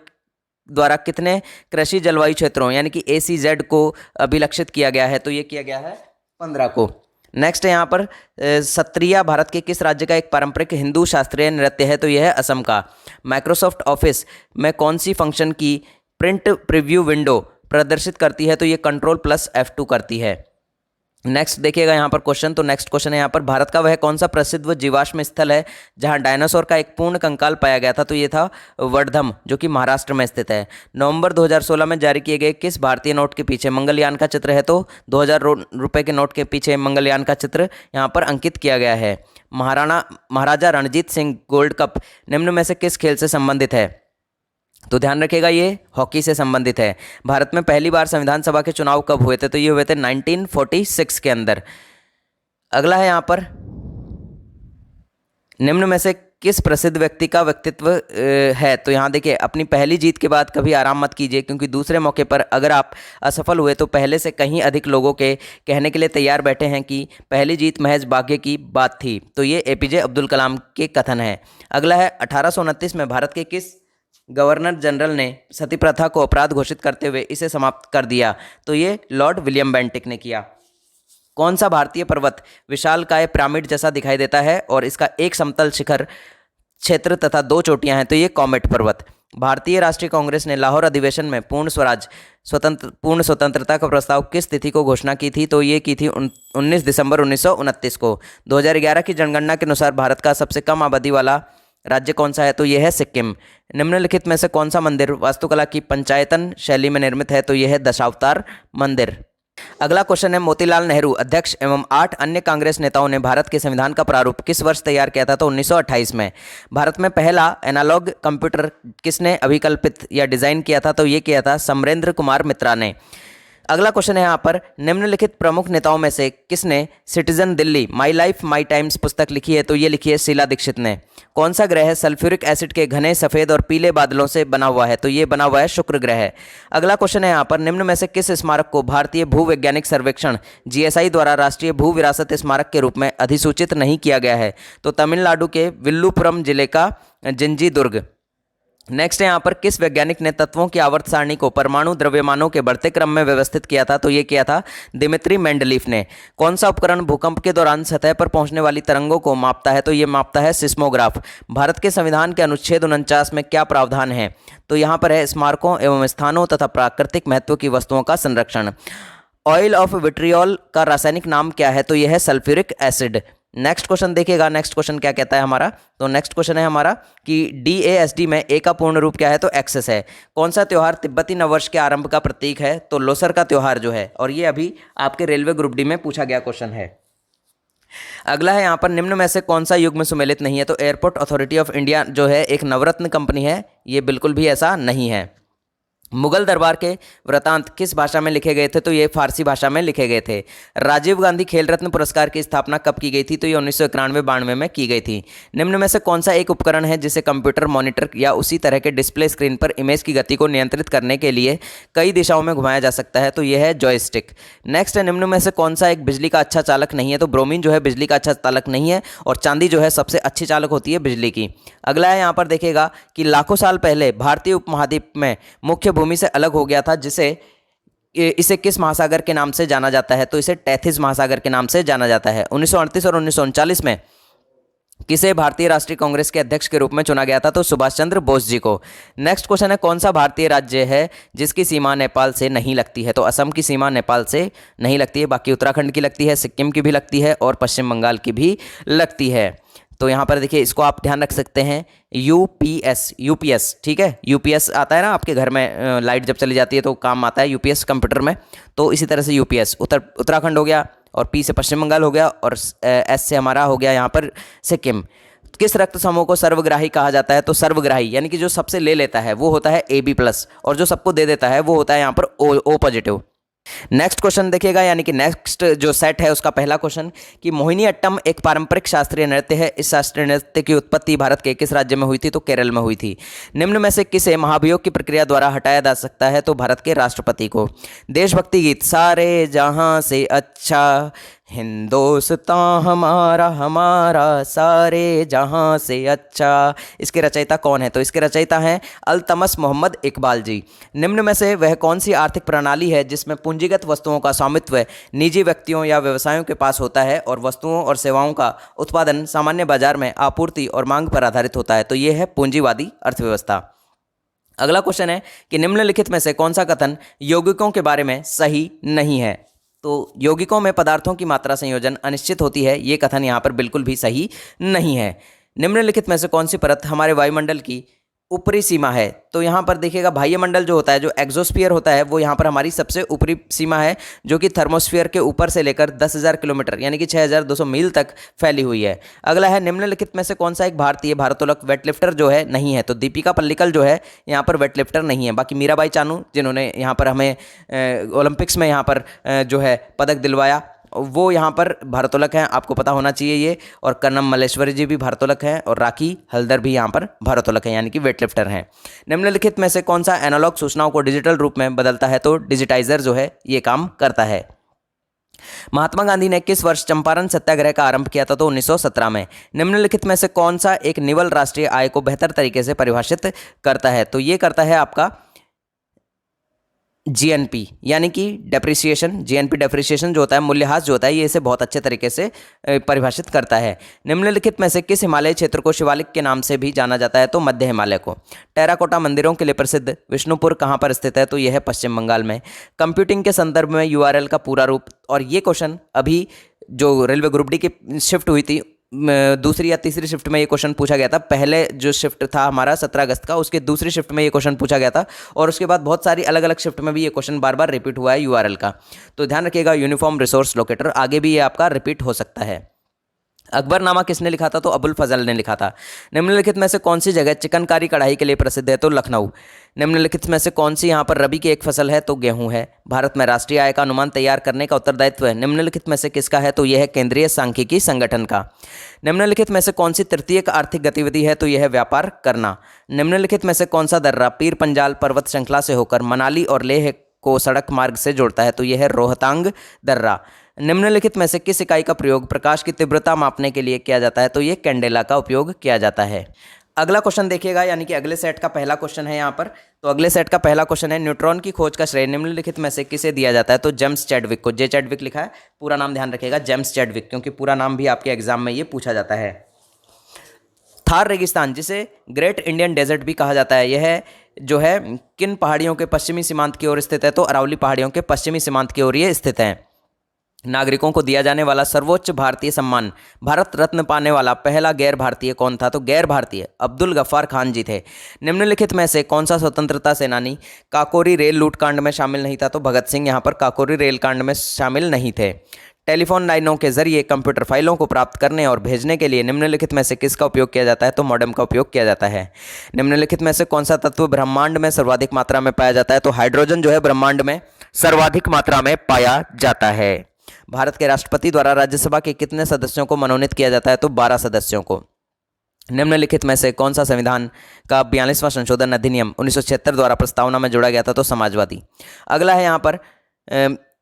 द्वारा कितने कृषि जलवायु क्षेत्रों यानी कि ACZ को अभिलक्षित किया गया है? तो ये किया गया है 15 को। नेक्स्ट है यहाँ पर सत्रिया भारत के किस राज्य का एक पारंपरिक हिंदू शास्त्रीय नृत्य है? तो यह है असम का। माइक्रोसॉफ्ट ऑफिस में कौन सी फंक्शन की प्रिंट प्रीव्यू विंडो प्रदर्शित करती है? तो ये Ctrl+F2 करती है। नेक्स्ट देखिएगा यहाँ पर क्वेश्चन। तो नेक्स्ट क्वेश्चन है यहाँ पर भारत का वह कौन सा प्रसिद्ध जीवाश्म स्थल है जहाँ डायनासोर का एक पूर्ण कंकाल पाया गया था? तो ये था वर्धम जो कि महाराष्ट्र में स्थित है। नवंबर 2016 में जारी किए गए किस भारतीय नोट के पीछे मंगलयान का चित्र है? तो 2000 रुपये के नोट के पीछे मंगलयान का चित्र यहाँ पर अंकित किया गया है। महाराजा रणजीत सिंह गोल्ड कप निम्न में से किस खेल से संबंधित है? तो ध्यान रखिएगा ये हॉकी से संबंधित है। भारत में पहली बार संविधान सभा के चुनाव कब हुए थे? तो ये हुए थे 1946 के अंदर। अगला है यहाँ पर निम्न में से किस प्रसिद्ध व्यक्ति का व्यक्तित्व है? तो यहाँ देखिए अपनी पहली जीत के बाद कभी आराम मत कीजिए, क्योंकि दूसरे मौके पर अगर आप असफल हुए तो पहले से कहीं अधिक लोगों के कहने के लिए तैयार बैठे हैं कि पहली जीत महज भाग्य की बात थी। तो ये APJ अब्दुल कलाम के कथन है। अगला है 1829 में भारत के किस गवर्नर जनरल ने सती प्रथा को अपराध घोषित करते हुए इसे समाप्त कर दिया? तो ये लॉर्ड विलियम बेंटिक ने किया। कौन सा भारतीय पर्वत विशालकाय पिरामिड जैसा दिखाई देता है और इसका एक समतल शिखर क्षेत्र तथा 2 चोटियां हैं? तो ये कॉमेट पर्वत। भारतीय राष्ट्रीय कांग्रेस ने लाहौर अधिवेशन में पूर्ण स्वतंत्रता का प्रस्ताव किस तिथि को घोषणा की थी? तो ये की थी 19 दिसंबर 1929 को। 2011 की जनगणना के अनुसार भारत का सबसे कम आबादी वाला राज्य कौन सा है? तो यह है सिक्किम। निम्नलिखित में से कौन सा मंदिर वास्तुकला की पंचायतन शैली में निर्मित है? तो यह है दशावतार मंदिर। अगला क्वेश्चन है मोतीलाल नेहरू अध्यक्ष एवं 8 अन्य कांग्रेस नेताओं ने भारत के संविधान का प्रारूप किस वर्ष तैयार किया था? तो 1928 में। भारत में पहला एनालॉग कंप्यूटर किसने अभिकल्पित या डिजाइन किया था? तो ये किया था समरेंद्र कुमार मित्रा ने। अगला क्वेश्चन है यहाँ पर निम्नलिखित प्रमुख नेताओं में से किसने citizen Delhi my life my times पुस्तक लिखी है? तो ये लिखी है शीला दीक्षित ने। कौन सा ग्रह सल्फ्यूरिक एसिड के घने सफ़ेद और पीले बादलों से बना हुआ है? तो ये बना हुआ है शुक्र ग्रह। अगला क्वेश्चन है यहाँ पर निम्न में से किस स्मारक को भारतीय भूवैज्ञानिक सर्वेक्षण GSI द्वारा राष्ट्रीय भू विरासत स्मारक के रूप में अधिसूचित नहीं किया गया है? तो तमिलनाडु के विल्लुपुरम जिले का जिंजी दुर्ग। नेक्स्ट है यहाँ पर किस वैज्ञानिक ने तत्वों की आवर्त सारणी को परमाणु द्रव्यमानों के बढ़ते क्रम में व्यवस्थित किया था? तो ये किया था दिमित्री मेंडलीफ ने। कौन सा उपकरण भूकंप के दौरान सतह पर पहुंचने वाली तरंगों को मापता है? तो ये मापता है सिस्मोग्राफ। भारत के संविधान के अनुच्छेद 49 में क्या प्रावधान है? तो यहाँ पर है स्मारकों एवं स्थानों तथा प्राकृतिक महत्व की वस्तुओं का संरक्षण। ऑयल ऑफ विट्रियोल का रासायनिक नाम क्या है? तो यह है सल्फ्यूरिक एसिड। नेक्स्ट क्वेश्चन देखिएगा, नेक्स्ट क्वेश्चन क्या कहता है हमारा। तो नेक्स्ट क्वेश्चन है हमारा कि DASD में ए का पूर्ण रूप क्या है? तो एक्सेस है। कौन सा त्यौहार तिब्बती नववर्ष के आरंभ का प्रतीक है? तो लोसर का त्यौहार जो है, और ये अभी आपके रेलवे ग्रुप डी में पूछा गया क्वेश्चन है। अगला है यहाँ पर निम्न में से कौन सा युग्म सुमेलित नहीं है? तो एयरपोर्ट अथॉरिटी ऑफ इंडिया जो है एक नवरत्न कंपनी है, ये बिल्कुल भी ऐसा नहीं है। मुगल दरबार के वृतांत किस भाषा में लिखे गए थे? तो ये फारसी भाषा में लिखे गए थे। राजीव गांधी खेल रत्न पुरस्कार की स्थापना कब की गई थी? तो ये 1991-92 में की गई थी। निम्न में से कौन सा एक उपकरण है जिसे कंप्यूटर मॉनिटर या उसी तरह के डिस्प्ले स्क्रीन पर इमेज की गति को नियंत्रित करने के लिए कई दिशाओं में घुमाया जा सकता है? तो यह है जॉयस्टिक। नेक्स्ट है निम्न में से कौन सा एक बिजली का अच्छा चालक नहीं है? तो ब्रोमीन जो है बिजली का अच्छा चालक नहीं है, और चांदी जो है सबसे अच्छी चालक होती है बिजली की। अगला है यहाँ पर देखिएगा कि लाखों साल पहले भारतीय उपमहाद्वीप में मुख्य भूमि से अलग हो गया था, इसे किस महासागर के नाम से जाना जाता है? तो इसे टैथिस महासागर के नाम से जाना जाता है। 1938 और 1939 में किसे भारतीय राष्ट्रीय कांग्रेस के अध्यक्ष के रूप में चुना गया था? तो सुभाष चंद्र बोस जी को। नेक्स्ट क्वेश्चन है कौन सा भारतीय राज्य है जिसकी सीमा नेपाल से नहीं लगती है? तो असम की सीमा नेपाल से नहीं लगती है, बाकी उत्तराखंड की लगती है, सिक्किम की भी लगती है और पश्चिम बंगाल की भी लगती है। तो यहाँ पर देखिए, इसको आप ध्यान रख सकते हैं, यूपीएस, ठीक है। यूपीएस आता है ना आपके घर में, लाइट जब चली जाती है तो काम आता है यूपीएस कंप्यूटर में। तो इसी तरह से यूपीएस उत्तराखंड हो गया, और पी से पश्चिम बंगाल हो गया, और एस से हमारा हो गया यहाँ पर सिक्किम। किस रक्त समूह को सर्वग्राही कहा जाता है? तो सर्वग्राही यानी कि जो सबसे ले लेता है वो होता है AB+, और जो सबको दे देता है वो होता है यहाँ पर O पॉजिटिव। नेक्स्ट क्वेश्चन देखिएगा, यानी कि नेक्स्ट जो सेट है उसका पहला क्वेश्चन कि मोहिनी अट्टम एक पारंपरिक शास्त्रीय नृत्य है। इस शास्त्रीय नृत्य की उत्पत्ति भारत के किस राज्य में हुई थी? तो केरल में हुई थी। निम्न में से किसे महाभियोग की प्रक्रिया द्वारा हटाया जा सकता है? तो भारत के राष्ट्रपति को। देशभक्ति गीत सारे जहां से अच्छा, हिंदुस्तान हमारा हमारा सारे जहां से अच्छा, इसके रचयिता कौन है? तो इसके रचयिता हैं अल्तमस मोहम्मद इकबाल जी। निम्न में से वह कौन सी आर्थिक प्रणाली है जिसमें पूंजीगत वस्तुओं का स्वामित्व निजी व्यक्तियों या व्यवसायों के पास होता है और वस्तुओं और सेवाओं का उत्पादन सामान्य बाजार में आपूर्ति और मांग पर आधारित होता है? तो यह है पूंजीवादी अर्थव्यवस्था। अगला क्वेश्चन है कि निम्नलिखित में से कौन सा कथन यौगिकों के बारे में सही नहीं है? तो यौगिकों में पदार्थों की मात्रा संयोजन अनिश्चित होती है, ये कथन यहाँ पर बिल्कुल भी सही नहीं है। निम्नलिखित में से कौन सी परत हमारे वायुमंडल की ऊपरी सीमा है? तो यहाँ पर देखिएगा, बाह्यमंडल जो होता है, जो एक्सोस्फीयर होता है, वो यहाँ पर हमारी सबसे ऊपरी सीमा है, जो कि थर्मोस्फीयर के ऊपर से लेकर 10,000 किलोमीटर यानी कि 6,200 मील तक फैली हुई है। अगला है निम्नलिखित में से कौन सा एक भारतीय भारोत्तोलक वेटलिफ्टर जो है नहीं है? तो दीपिका पल्लिकल जो है यहाँ पर वेटलिफ्टर नहीं है। बाकी मीराबाई चानू जिन्होंने यहाँ पर हमें ओलंपिक्स में यहाँ पर जो है पदक दिलवाया, वो यहाँ पर भारोत्तोलक हैं, आपको पता होना चाहिए ये। और कर्नम मल्लेश्वरी जी भी भारोत्तोलक हैं, और राखी हल्दर भी यहाँ पर भारोत्तोलक हैं, यानी कि वेटलिफ्टर हैं। निम्नलिखित में से कौन सा एनालॉग सूचनाओं को डिजिटल रूप में बदलता है? तो डिजिटाइजर जो है ये काम करता है। महात्मा गांधी ने किस वर्ष चंपारण सत्याग्रह का आरंभ किया था? तो 1917 में। निम्नलिखित में से कौन सा एक निवल राष्ट्रीय आय को बेहतर तरीके से परिभाषित करता है? तो ये करता है आपका जीएनपी, यानी कि डेप्रिसिएशन। जीएनपी डेप्रिसिएशन जो होता है, मूल्यह्रास जो होता है, ये इसे बहुत अच्छे तरीके से परिभाषित करता है। निम्नलिखित में से किस हिमालय क्षेत्र को शिवालिक के नाम से भी जाना जाता है? तो मध्य हिमालय को। टेराकोटा मंदिरों के लिए प्रसिद्ध विष्णुपुर कहाँ पर स्थित है? तो यह है पश्चिम बंगाल में। कंप्यूटिंग के संदर्भ में URL का पूरा रूप, और ये क्वेश्चन अभी जो रेलवे ग्रुप डी की शिफ्ट हुई थी, दूसरी या तीसरी शिफ्ट में ये क्वेश्चन पूछा गया था। पहले जो शिफ्ट था हमारा 17 अगस्त का, उसके दूसरी शिफ्ट में ये क्वेश्चन पूछा गया था, और उसके बाद बहुत सारी अलग अलग शिफ्ट में भी ये क्वेश्चन बार बार रिपीट हुआ है URL का। तो ध्यान रखिएगा, यूनिफॉर्म रिसोर्स लोकेटर आगे भी ये आपका रिपीट हो सकता है। अकबरनामा किसने लिखा था? तो अबुल फजल ने लिखा था। निम्नलिखित में से कौन सी जगह चिकनकारी कढ़ाई के लिए प्रसिद्ध है? तो लखनऊ। निम्नलिखित में से कौन सी यहाँ पर रबी की एक फसल है? तो गेहूं है। भारत में राष्ट्रीय आय का अनुमान तैयार करने का उत्तरदायित्व है निम्नलिखित में से किसका है? तो यह है केंद्रीय सांख्यिकी संगठन का। निम्नलिखित में से कौन सी तृतीयक आर्थिक गतिविधि है? तो यह है व्यापार करना। निम्नलिखित में से कौन सा दर्रा पीर पंजाल पर्वत श्रृंखला से होकर मनाली और लेह को सड़क मार्ग से जोड़ता है? तो यह है रोहतांग दर्रा। निम्नलिखित में से किस इकाई का प्रयोग प्रकाश की तीव्रता मापने के लिए किया जाता है? तो ये कैंडेला का उपयोग किया जाता है। अगला क्वेश्चन देखिएगा, यानी कि अगले सेट का पहला क्वेश्चन है यहाँ पर। तो अगले सेट का पहला क्वेश्चन है, न्यूट्रॉन की खोज का श्रेय निम्नलिखित में से किसे दिया जाता है? तो जेम्स चैडविक को। जे चैडविक लिखा है, पूरा नाम ध्यान रखिएगा, जेम्स चैडविक, क्योंकि पूरा नाम भी आपके एग्जाम में ये पूछा जाता है। थार रेगिस्तान, जिसे ग्रेट इंडियन डेजर्ट भी कहा जाता है, यह जो है किन पहाड़ियों के पश्चिमी सीमांत की ओर स्थित है? तो अरावली पहाड़ियों के पश्चिमी सीमांत की ओर ये स्थित है। नागरिकों को दिया जाने वाला सर्वोच्च भारतीय सम्मान, भारत रत्न पाने वाला पहला गैर भारतीय कौन था? तो गैर भारतीय अब्दुल गफ्फार खान जी थे। निम्नलिखित में से कौन सा स्वतंत्रता सेनानी काकोरी रेल लूटकांड में शामिल नहीं था? तो भगत सिंह यहाँ पर काकोरी रेल कांड में शामिल नहीं थे। टेलीफोन लाइनों के जरिए कंप्यूटर फाइलों को प्राप्त करने और भेजने के लिए निम्नलिखित में से किसका उपयोग किया जाता है? तो मॉडेम का उपयोग किया जाता है। निम्नलिखित में से कौन सा तत्व ब्रह्मांड में सर्वाधिक मात्रा में पाया जाता है? तो हाइड्रोजन जो है ब्रह्मांड में सर्वाधिक मात्रा में पाया जाता है। भारत के राष्ट्रपति द्वारा राज्यसभा के कितने सदस्यों को मनोनीत किया जाता है? तो 12 सदस्यों को। निम्नलिखित में से कौन सा संविधान का 42वां संशोधन अधिनियम 1976 द्वारा प्रस्तावना में जोड़ा गया था? तो समाजवादी। अगला है यहाँ पर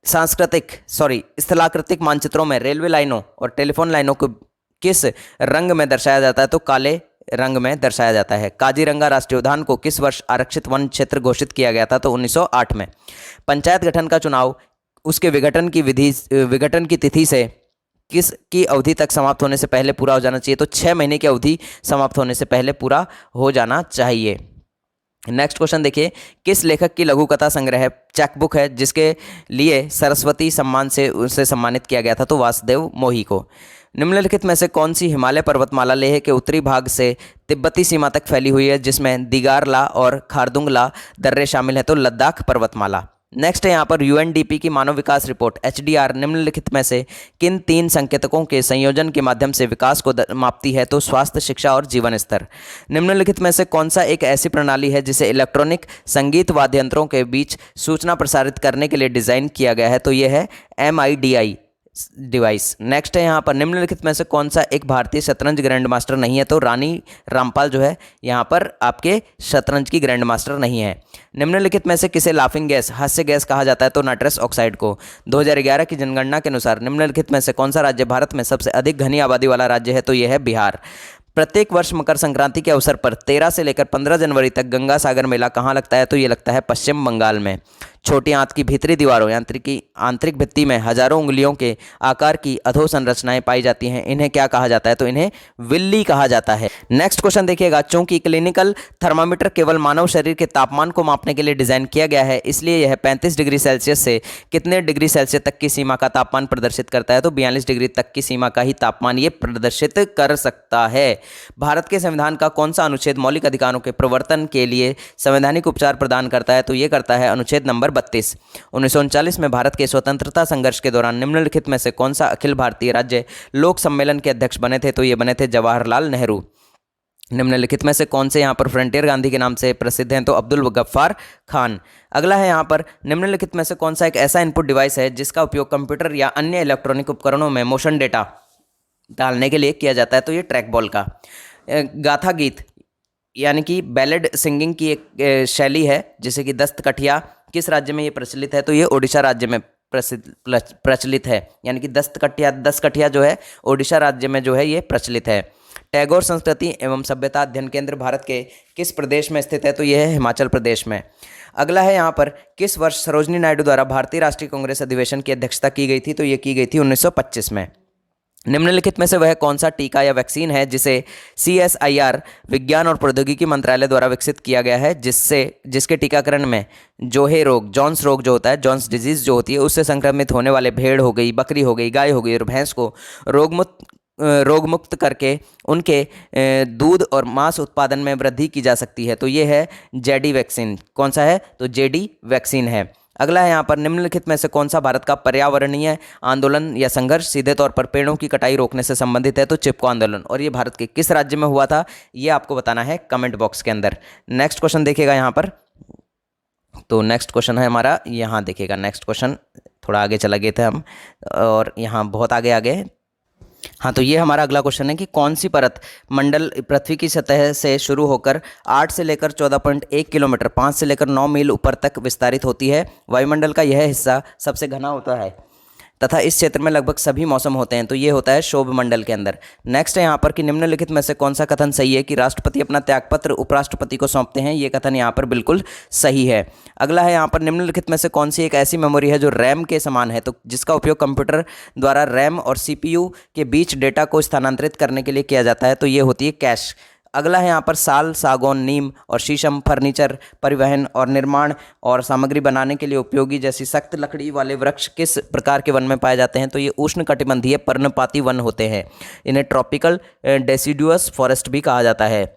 स्थलाकृतिक मानचित्रों में रेलवे लाइनों और टेलीफोन लाइनों को किस रंग में दर्शाया जाता है? तो काले रंग में दर्शाया जाता है। काजीरंगा राष्ट्रीय उद्यान को किस वर्ष आरक्षित वन क्षेत्र घोषित किया गया था? तो 1908 में। पंचायत गठन का चुनाव उसके विघटन की तिथि से किस की अवधि तक समाप्त होने से पहले पूरा हो जाना चाहिए? तो 6 महीने की अवधि समाप्त होने से पहले पूरा हो जाना चाहिए। नेक्स्ट क्वेश्चन देखिए, किस लेखक की लघु कथा संग्रह चैकबुक है जिसके लिए सरस्वती सम्मान से उसे सम्मानित किया गया था? तो वासुदेव मोही को। निम्नलिखित में से कौन सी हिमालय पर्वतमाला लेह के उत्तरी भाग से तिब्बती सीमा तक फैली हुई है, जिसमें दिगारला और खारदुंगला दर्रे शामिल है? तो लद्दाख पर्वतमाला। नेक्स्ट है यहाँ पर यूएनडीपी की मानव विकास रिपोर्ट एचडीआर निम्नलिखित में से किन 3 संकेतकों के संयोजन के माध्यम से विकास को मापती है? तो स्वास्थ्य, शिक्षा और जीवन स्तर। निम्नलिखित में से कौन सा एक ऐसी प्रणाली है जिसे इलेक्ट्रॉनिक संगीत वाद्य यंत्रों के बीच सूचना प्रसारित करने के लिए डिज़ाइन किया गया है? तो यह है MIDI डिवाइस। नेक्स्ट है यहाँ पर, निम्नलिखित में से कौन सा एक भारतीय शतरंज ग्रैंड मास्टर नहीं है? तो रानी रामपाल जो है यहाँ पर आपके शतरंज की ग्रैंड मास्टर नहीं है। निम्नलिखित में से किसे लाफिंग गैस, हास्य गैस कहा जाता है? तो नाइट्रस ऑक्साइड को। 2011 की जनगणना के अनुसार निम्नलिखित में से कौन सा राज्य भारत में सबसे अधिक घनी आबादी वाला राज्य है? तो यह है बिहार। प्रत्येक वर्ष मकर संक्रांति के अवसर पर 13 से लेकर 15 जनवरी तक गंगा सागर मेला कहाँ लगता है? तो ये लगता है पश्चिम बंगाल में। छोटी आंत की भीतरी दीवारों आंतरिक भित्ति में हजारों उंगलियों के आकार की अधोसंरचनाएं पाई जाती हैं, इन्हें क्या कहा जाता है? तो इन्हें विल्ली कहा जाता है। नेक्स्ट क्वेश्चन देखिएगा, चूंकि क्लिनिकल थर्मामीटर केवल मानव शरीर के तापमान को मापने के लिए डिजाइन किया गया है, इसलिए यह 35 डिग्री सेल्सियस से कितने डिग्री सेल्सियस तक की सीमा का तापमान प्रदर्शित करता है? तो 42 डिग्री तक की सीमा का ही तापमान ये प्रदर्शित कर सकता है। भारत के संविधान का कौन सा अनुच्छेद मौलिक अधिकारों के प्रवर्तन के लिए संवैधानिक उपचार प्रदान करता है? तो ये करता है अनुच्छेद नंबर 32। 1939 में भारत के स्वतंत्रता संघर्ष के दौरान निम्नलिखित में से कौन सा अखिल भारतीय राज्य लोक सम्मेलन के अध्यक्ष बने थे? तो ये बने थे जवाहरलाल नेहरू। निम्नलिखित में से कौन से यहाँ पर फ्रंटियर गांधी के नाम से प्रसिद्ध हैं? तो अब्दुल गफ्फार खान। अगला है यहाँ पर, निम्नलिखित में से कौन सा एक ऐसा इनपुट डिवाइस है जिसका उपयोग कंप्यूटर या अन्य इलेक्ट्रॉनिक उपकरणों में मोशन डेटा डालने के लिए किया जाता है? तो ये ट्रैक बॉल का। गाथा गीत यानी कि बैलेड सिंगिंग की एक शैली है, जैसे कि दस्तकठिया किस राज्य में ये प्रचलित है? तो ये ओडिशा राज्य में प्रचलित है, यानी कि दस्तकठिया जो है ओडिशा राज्य में जो है ये प्रचलित है। टैगोर संस्कृति एवं सभ्यता अध्ययन केंद्र भारत के किस प्रदेश में स्थित है? तो यह है हिमाचल प्रदेश में। अगला है यहाँ पर, किस वर्ष सरोजिनी नायडू द्वारा भारतीय राष्ट्रीय कांग्रेस अधिवेशन की अध्यक्षता की गई थी? तो ये की गई थी 1925 में। निम्नलिखित में से वह कौन सा टीका या वैक्सीन है जिसे CSIR विज्ञान और प्रौद्योगिकी मंत्रालय द्वारा विकसित किया गया है, जिसके टीकाकरण में जॉन्स रोग जो होता है, जॉन्स डिजीज जो होती है, उससे संक्रमित होने वाले भेड़ हो गई, बकरी हो गई, गाय हो गई और भैंस को रोगमुक्त करके उनके दूध और मांस उत्पादन में वृद्धि की जा सकती है? तो ये है JD वैक्सीन। कौन सा है? तो JD वैक्सीन है। अगला है यहाँ पर, निम्नलिखित में से कौन सा भारत का पर्यावरणीय आंदोलन या संघर्ष सीधे तौर पर पेड़ों की कटाई रोकने से संबंधित है? तो चिपको आंदोलन। और ये भारत के किस राज्य में हुआ था, ये आपको बताना है कमेंट बॉक्स के अंदर। नेक्स्ट क्वेश्चन देखिएगा यहाँ पर, तो नेक्स्ट क्वेश्चन है हमारा, यहाँ देखिएगा नेक्स्ट क्वेश्चन, थोड़ा आगे चला गए थे हम और यहाँ बहुत आगे। हाँ, तो ये हमारा अगला क्वेश्चन है कि कौन सी परत मंडल पृथ्वी की सतह से शुरू होकर 8 से लेकर 14.1 किलोमीटर 5 से लेकर 9 मील ऊपर तक विस्तारित होती है? वायुमंडल का यह हिस्सा सबसे घना होता है। तथा इस क्षेत्र में लगभग सभी मौसम होते हैं, तो ये होता है क्षोभ मंडल के अंदर। नेक्स्ट है यहाँ पर कि निम्नलिखित में से कौन सा कथन सही है कि राष्ट्रपति अपना त्यागपत्र उपराष्ट्रपति को सौंपते हैं। ये कथन यहाँ पर बिल्कुल सही है। अगला है यहाँ पर निम्नलिखित में से कौन सी एक ऐसी मेमोरी है जो रैम के समान है, तो जिसका उपयोग कंप्यूटर द्वारा रैम और सीपीयू के बीच डेटा को स्थानांतरित करने के लिए किया जाता है, तो ये होती है कैश। अगला है यहाँ पर साल, सागौन, नीम और शीशम फर्नीचर, परिवहन और निर्माण और सामग्री बनाने के लिए उपयोगी जैसी सख्त लकड़ी वाले वृक्ष किस प्रकार के वन में पाए जाते हैं, तो ये उष्णकटिबंधीय पर्णपाती वन होते हैं। इन्हें ट्रॉपिकल डेसिडुअस फॉरेस्ट भी कहा जाता है।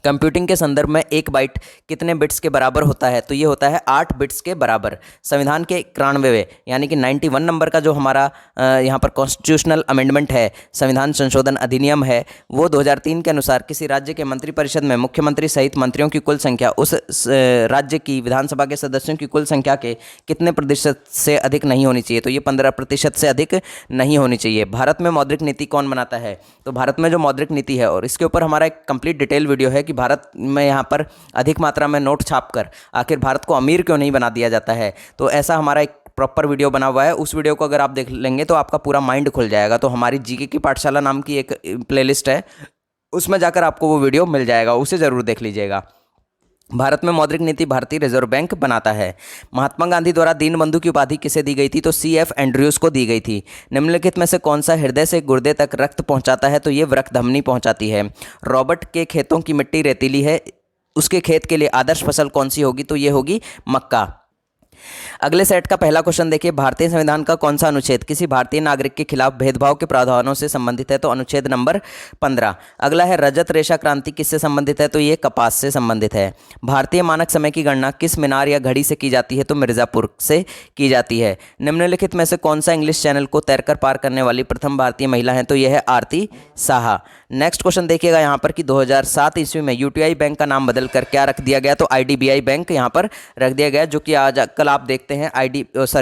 कंप्यूटिंग के संदर्भ में 1 बाइट कितने बिट्स के बराबर होता है, तो ये होता है 8 बिट्स के बराबर। संविधान के 91वें यानी कि 91 नंबर का जो हमारा यहाँ पर कॉन्स्टिट्यूशनल अमेंडमेंट है, संविधान संशोधन अधिनियम है, वो 2003 के अनुसार किसी राज्य के मंत्रिपरिषद में मुख्यमंत्री सहित मंत्रियों की कुल संख्या उस राज्य की विधानसभा के सदस्यों की कुल संख्या के कितने प्रतिशत से अधिक नहीं होनी चाहिए, तो ये 15% से अधिक नहीं होनी चाहिए। भारत में मौद्रिक नीति कौन बनाता है, तो भारत में जो मौद्रिक नीति है, और इसके ऊपर हमारा एक कंप्लीट डिटेल वीडियो है कि भारत में यहाँ पर अधिक मात्रा में नोट छापकर आखिर भारत को अमीर क्यों नहीं बना दिया जाता है, तो ऐसा हमारा एक प्रॉपर वीडियो बना हुआ है। उस वीडियो को अगर आप देख लेंगे तो आपका पूरा माइंड खुल जाएगा। तो हमारी जीके की पाठशाला नाम की एक प्लेलिस्ट है, उसमें जाकर आपको वो वीडियो मिल जाएगा, उसे ज़रूर देख लीजिएगा। भारत में मौद्रिक नीति भारतीय रिजर्व बैंक बनाता है। महात्मा गांधी द्वारा दीनबंधु की उपाधि किसे दी गई थी, तो CF एंड्रयूज को दी गई थी। निम्नलिखित में से कौन सा हृदय से गुर्दे तक रक्त पहुंचाता है, तो ये वृक्क धमनी पहुंचाती है। रॉबर्ट के खेतों की मिट्टी रेतीली है, उसके खेत के लिए आदर्श फसल कौन सी होगी, तो ये होगी मक्का। अगले सेट का पहला क्वेश्चन देखिए, भारतीय संविधान का कौन सा अनुच्छेद किसी भारतीय नागरिक के खिलाफ भेदभाव के प्रावधानों से संबंधित है, तो अनुच्छेद नंबर 15। अगला है रजत रेशा क्रांति किससे संबंधित है, तो ये कपास से संबंधित है। भारतीय मानक समय की गणना किस मीनार या घड़ी से की जाती है, तो मिर्जापुर से की जाती है। निम्नलिखित में से कौन सा इंग्लिश चैनल को तैरकर पार करने वाली प्रथम भारतीय महिला है, तो यह है आरती साहा। नेक्स्ट क्वेश्चन देखिएगा यहाँ पर कि 2007 ईस्वी में यूटीआई बैंक का नाम बदलकर क्या रख दिया गया, तो IDBI बैंक यहाँ पर रख दिया गया, जो कि आज कल आप देखते हैं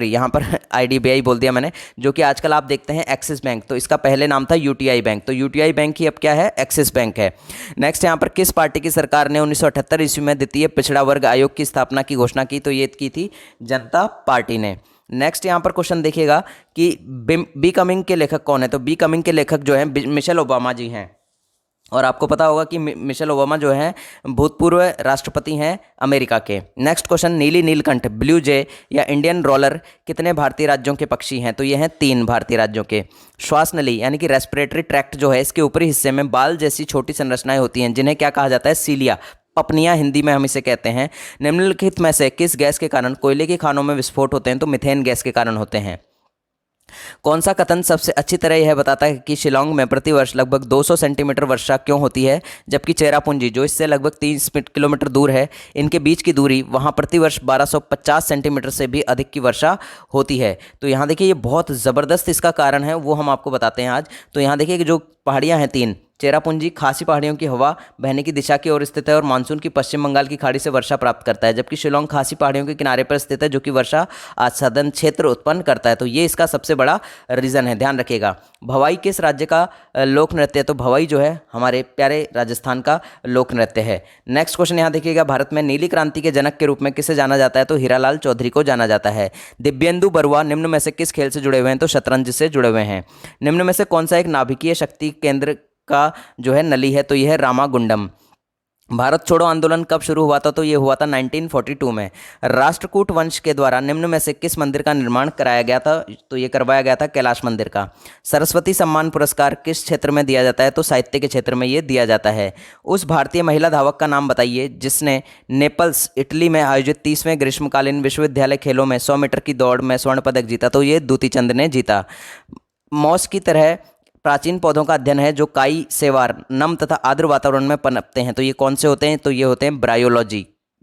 यहाँ पर IDBI बोल दिया मैंने, जो कि आजकल आप देखते हैं एक्सिस बैंक। तो इसका पहले नाम था यूटीआई बैंक, तो यूटीआई बैंक ही अब क्या है, एक्सिस बैंक है। नेक्स्ट यहाँ पर किस पार्टी की सरकार ने 1978 ईस्वी में द्वितीय पिछड़ा वर्ग आयोग की स्थापना की घोषणा की, तो ये की थी जनता पार्टी ने। नेक्स्ट यहाँ पर क्वेश्चन देखिएगा कि बी कमिंग के लेखक कौन है, तो बी कमिंग के लेखक जो हैं मिशेल ओबामा जी हैं। और आपको पता होगा कि मिशेल ओबामा जो हैं भूतपूर्व राष्ट्रपति हैं अमेरिका के। नेक्स्ट क्वेश्चन, नीली नीलकंठ, ब्लू जे या इंडियन रोलर कितने भारतीय राज्यों के पक्षी हैं, तो ये हैं 3 भारतीय राज्यों के। श्वास नली यानी कि रेस्पिरेटरी ट्रैक्ट जो है, इसके ऊपरी हिस्से में बाल जैसी छोटी संरचनाएं होती हैं, जिन्हें क्या कहा जाता है, सीलिया, पपनियां हिंदी में हम इसे कहते हैं। निम्नलिखित में से किस गैस के कारण कोयले की खानों में विस्फोट होते हैं, तो मीथेन गैस के कारण होते हैं। कौन सा कथन सबसे अच्छी तरह यह बताता है कि शिलांग में प्रतिवर्ष लगभग 200 सेंटीमीटर वर्षा क्यों होती है, जबकि चेरापूंजी जो इससे लगभग 30 किलोमीटर दूर है, इनके बीच की दूरी वहां प्रतिवर्ष 1250 सेंटीमीटर से भी अधिक की वर्षा होती है। तो यहाँ देखिए, ये बहुत ज़बरदस्त इसका कारण है, वो हम आपको बताते हैं आज। तो यहाँ देखिए कि जो पहाड़ियाँ हैं 3, चेरापूंजी खासी पहाड़ियों की हवा बहने की दिशा की ओर स्थित है और मानसून की पश्चिम बंगाल की खाड़ी से वर्षा प्राप्त करता है, जबकि शिलोंग खासी पहाड़ियों के किनारे पर स्थित है, जो कि वर्षा आच्छादन क्षेत्र उत्पन्न करता है। तो ये इसका सबसे बड़ा रीज़न है, ध्यान रखिएगा। भवाई किस राज्य का लोक नृत्य है, तो भवाई जो है हमारे प्यारे राजस्थान का लोक नृत्य है। नेक्स्ट क्वेश्चन यहाँ देखिएगा, भारत में नीली क्रांति के जनक के रूप में किसे जाना जाता है, तो हीरालाल चौधरी को जाना जाता है। दिव्येंदु बरुआ निम्न में से किस खेल से जुड़े हुए हैं, तो शतरंज से जुड़े हुए हैं। निम्न में से कौन सा एक नाभिकीय शक्ति केंद्र का जो है नली है, तो यह है रामागुंडम। भारत छोड़ो आंदोलन कब शुरू हुआ था, तो ये हुआ था 1942 में। राष्ट्रकूट वंश के द्वारा निम्न में से किस मंदिर का निर्माण कराया गया था, तो ये करवाया गया था कैलाश मंदिर का। सरस्वती सम्मान पुरस्कार किस क्षेत्र में दिया जाता है, तो साहित्य के क्षेत्र में ये दिया जाता है। उस भारतीय महिला धावक का नाम बताइए जिसने नेपल्स इटली में आयोजित 30वें ग्रीष्मकालीन विश्वविद्यालय खेलों में 100 मीटर की दौड़ में स्वर्ण पदक जीता, तो ये दूती चंद ने जीता। मॉस की तरह प्राचीन पौधों का अध्ययन है जो काई सेवार नम तथा आर्द्र वातावरण में पनपते हैं, तो ये कौन से होते हैं, तो ये होते हैं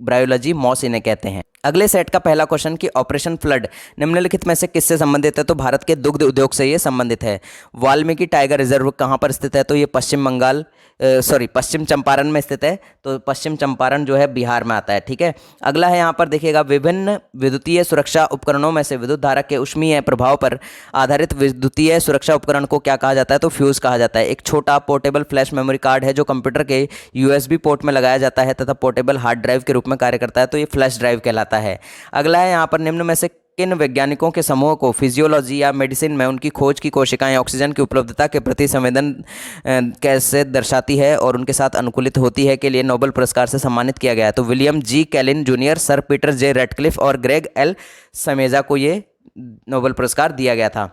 ब्रायोलॉजी मॉस इन्हें कहते हैं। अगले सेट का पहला क्वेश्चन कि ऑपरेशन फ्लड निम्नलिखित में से किससे संबंधित है, तो भारत के दुग्ध उद्योग से ये संबंधित है। वाल्मीकि टाइगर रिजर्व कहाँ पर स्थित है, तो ये पश्चिम चंपारण में स्थित है, तो पश्चिम चंपारण जो है बिहार में आता है, ठीक है। अगला है यहाँ पर देखिएगा, विभिन्न विद्युतीय सुरक्षा उपकरणों में से विद्युत धारा के ऊष्मीय प्रभाव पर आधारित विद्युतीय सुरक्षा उपकरण को क्या कहा जाता है, तो फ्यूज कहा जाता है। एक छोटा पोर्टेबल फ्लैश मेमोरी कार्ड है जो कंप्यूटर के USB पोर्ट में लगाया जाता है तथा पोर्टेबल हार्ड ड्राइव के रूप में कार्य करता है, तो ये फ्लैश ड्राइव कहलाता है। अगला है यहाँ पर निम्न में से किन वैज्ञानिकों के समूह को फिजियोलॉजी या मेडिसिन में उनकी खोज की कोशिकाएं ऑक्सीजन की उपलब्धता के प्रति संवेदन कैसे दर्शाती है और उनके साथ अनुकूलित होती है के लिए नोबेल पुरस्कार से सम्मानित किया गया है? तो William G Kaelin junior, sir Peter J Ratcliffe और ग्रेग एल समेजा को ये नोबेल पुरस्कार दिया गया था।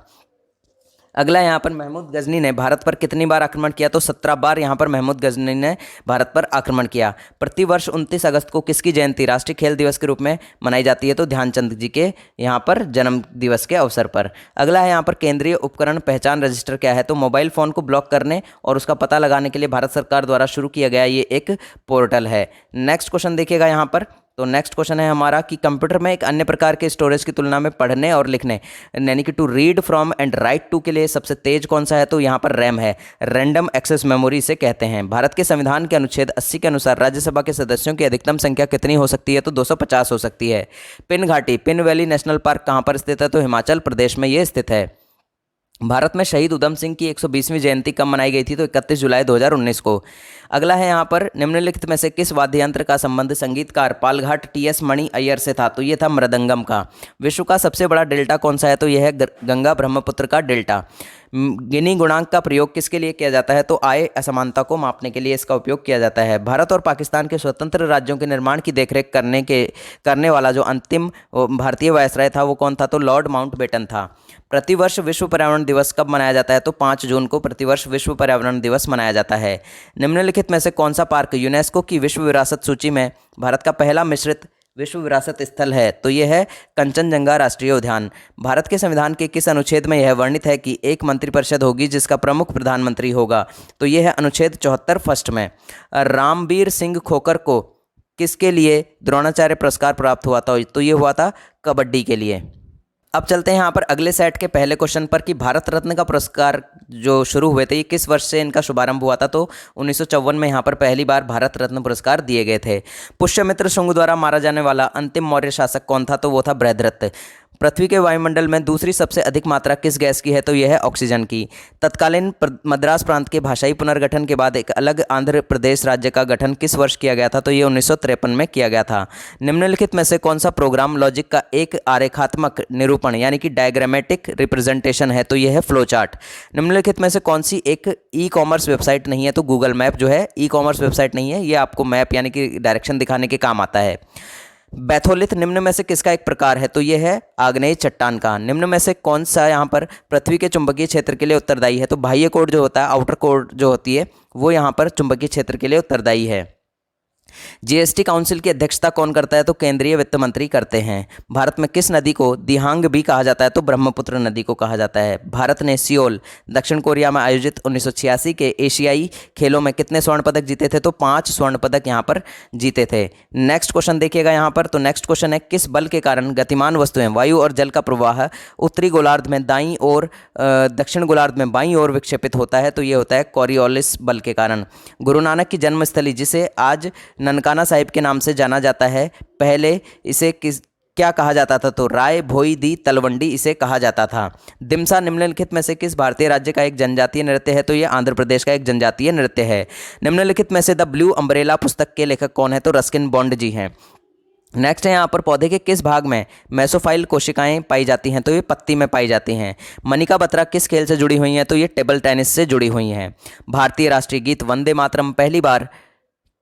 अगला यहाँ पर महमूद गजनी ने भारत पर कितनी बार आक्रमण किया? तो 17 बार यहाँ पर महमूद गजनी ने भारत पर आक्रमण किया। प्रतिवर्ष 29 अगस्त को किसकी जयंती राष्ट्रीय खेल दिवस के रूप में मनाई जाती है? तो ध्यानचंद जी के यहाँ पर जन्म दिवस के अवसर पर। अगला है यहाँ पर केंद्रीय उपकरण पहचान रजिस्टर क्या है? तो मोबाइल फ़ोन को ब्लॉक करने और उसका पता लगाने के लिए भारत सरकार द्वारा शुरू किया गया ये एक पोर्टल है। नेक्स्ट क्वेश्चन देखिएगा यहाँ पर। तो नेक्स्ट क्वेश्चन है हमारा कि कंप्यूटर में एक अन्य प्रकार के स्टोरेज की तुलना में पढ़ने और लिखने यानी कि to read from and right to के लिए सबसे तेज कौन सा है? तो यहाँ पर रैम है, रैंडम एक्सेस मेमोरी इसे कहते हैं। भारत के संविधान के अनुच्छेद 80 के अनुसार राज्यसभा के सदस्यों की अधिकतम संख्या कितनी हो सकती है? तो 250 हो सकती है। पिन घाटी पिन वैली नेशनल पार्क कहाँ पर स्थित है? तो हिमाचल प्रदेश में ये स्थित है। भारत में शहीद उधम सिंह की 120वीं जयंती कब मनाई गई थी? तो 31 जुलाई 2019 को। अगला है यहाँ पर निम्नलिखित में से किस वाद्य यंत्र का संबंध संगीतकार पालघाट टीएस मणि अय्यर से था? तो ये था मृदंगम का। विश्व का सबसे बड़ा डेल्टा कौन सा है? तो यह है गंगा ब्रह्मपुत्र का डेल्टा। गिनी गुणांक का प्रयोग किसके लिए किया जाता है? तो आय असमानता को मापने के लिए इसका उपयोग किया जाता है। भारत और पाकिस्तान के स्वतंत्र राज्यों के निर्माण की देखरेख करने वाला जो अंतिम भारतीय वायसराय था वो कौन था? तो लॉर्ड माउंटबेटन था। प्रतिवर्ष विश्व पर्यावरण दिवस कब मनाया जाता है? तो 5 जून को प्रतिवर्ष विश्व पर्यावरण दिवस मनाया जाता है। निम्नलिखित में से कौन सा पार्क यूनेस्को की विश्व विरासत सूची में भारत का पहला मिश्रित विश्व विरासत स्थल है? तो यह है कंचनजंगा राष्ट्रीय उद्यान। भारत के संविधान के किस अनुच्छेद में यह वर्णित है कि एक मंत्रिपरिषद होगी जिसका प्रमुख प्रधानमंत्री होगा? तो यह है अनुच्छेद 74 फर्स्ट में। रामबीर सिंह खोखर को किसके लिए द्रोणाचार्य पुरस्कार प्राप्त हुआ था? तो ये हुआ था कबड्डी के लिए। अब चलते हैं यहाँ पर अगले सेट के पहले क्वेश्चन पर कि भारत रत्न का पुरस्कार जो शुरू हुए थे ये किस वर्ष से इनका शुभारंभ हुआ था? तो 1954 में यहाँ पर पहली बार भारत रत्न पुरस्कार दिए गए थे। पुष्यमित्र शुंग द्वारा मारा जाने वाला अंतिम मौर्य शासक कौन था? तो वो था बृहद्रथ। पृथ्वी के वायुमंडल में दूसरी सबसे अधिक मात्रा किस गैस की है? तो यह है ऑक्सीजन की। तत्कालीन मद्रास प्रांत के भाषाई पुनर्गठन के बाद एक अलग आंध्र प्रदेश राज्य का गठन किस वर्ष किया गया था? तो ये 1953 में किया गया था। निम्नलिखित में से कौन सा प्रोग्राम लॉजिक का एक आरेखात्मक निरूपण यानी कि डायग्रामेटिक रिप्रेजेंटेशन है? तो यह है फ्लो चार्ट। निम्नलिखित में से कौन सी एक ई कॉमर्स वेबसाइट नहीं है? तो गूगल मैप जो है ई कॉमर्स वेबसाइट नहीं है, ये आपको मैप यानी कि डायरेक्शन दिखाने के काम आता है। बैथोलिथ निम्न में से किसका एक प्रकार है? तो यह है आग्नेय चट्टान का। निम्न में से कौन सा यहाँ पर पृथ्वी के चुंबकीय क्षेत्र के लिए उत्तरदायी है? तो बाह्य कोर जो होता है, आउटर कोर जो होती है, वो यहाँ पर चुंबकीय क्षेत्र के लिए उत्तरदायी है। जीएसटी काउंसिल की अध्यक्षता कौन करता है? तो केंद्रीय वित्त मंत्री करते हैं। भारत में किस नदी को दिहांग भी कहा जाता है? तो ब्रह्मपुत्र नदी को कहा जाता है। भारत ने सियोल दक्षिण कोरिया में आयोजित 1986 के एशियाई खेलों में कितने स्वर्ण पदक जीते थे? तो 5 स्वर्ण पदक यहाँ पर जीते थे। नेक्स्ट क्वेश्चन देखिएगा यहाँ पर। तो नेक्स्ट क्वेश्चन है किस बल के कारण गतिमान वस्तुएं वायु और जल का प्रवाह उत्तरी गोलार्ध में दाईं और दक्षिण गोलार्ध में बाईं ओर विक्षेपित होता है? तो ये होता है कोरियोलिस बल के कारण। गुरु नानक की जन्मस्थली जिसे आज ननकाना साहिब के नाम से जाना जाता है, पहले इसे क्या कहा जाता था? तो राय भोई दी तलवंडी इसे कहा जाता था। दिमसा निम्नलिखित में से किस भारतीय राज्य का एक जनजातीय नृत्य है? तो ये आंध्र प्रदेश का एक जनजातीय नृत्य है। निम्नलिखित में से द ब्लू अम्ब्रेला पुस्तक के लेखक कौन है? तो रस्किन बॉन्ड जी हैं। नेक्स्ट है यहाँ पर पौधे के किस भाग में मेसोफाइल कोशिकाएं पाई जाती हैं? तो ये पत्ती में पाई जाती हैं। मनिका बत्रा किस खेल से जुड़ी हुई हैं? तो ये टेबल टेनिस से जुड़ी हुई हैं। भारतीय राष्ट्रीय गीत वंदे मातरम पहली बार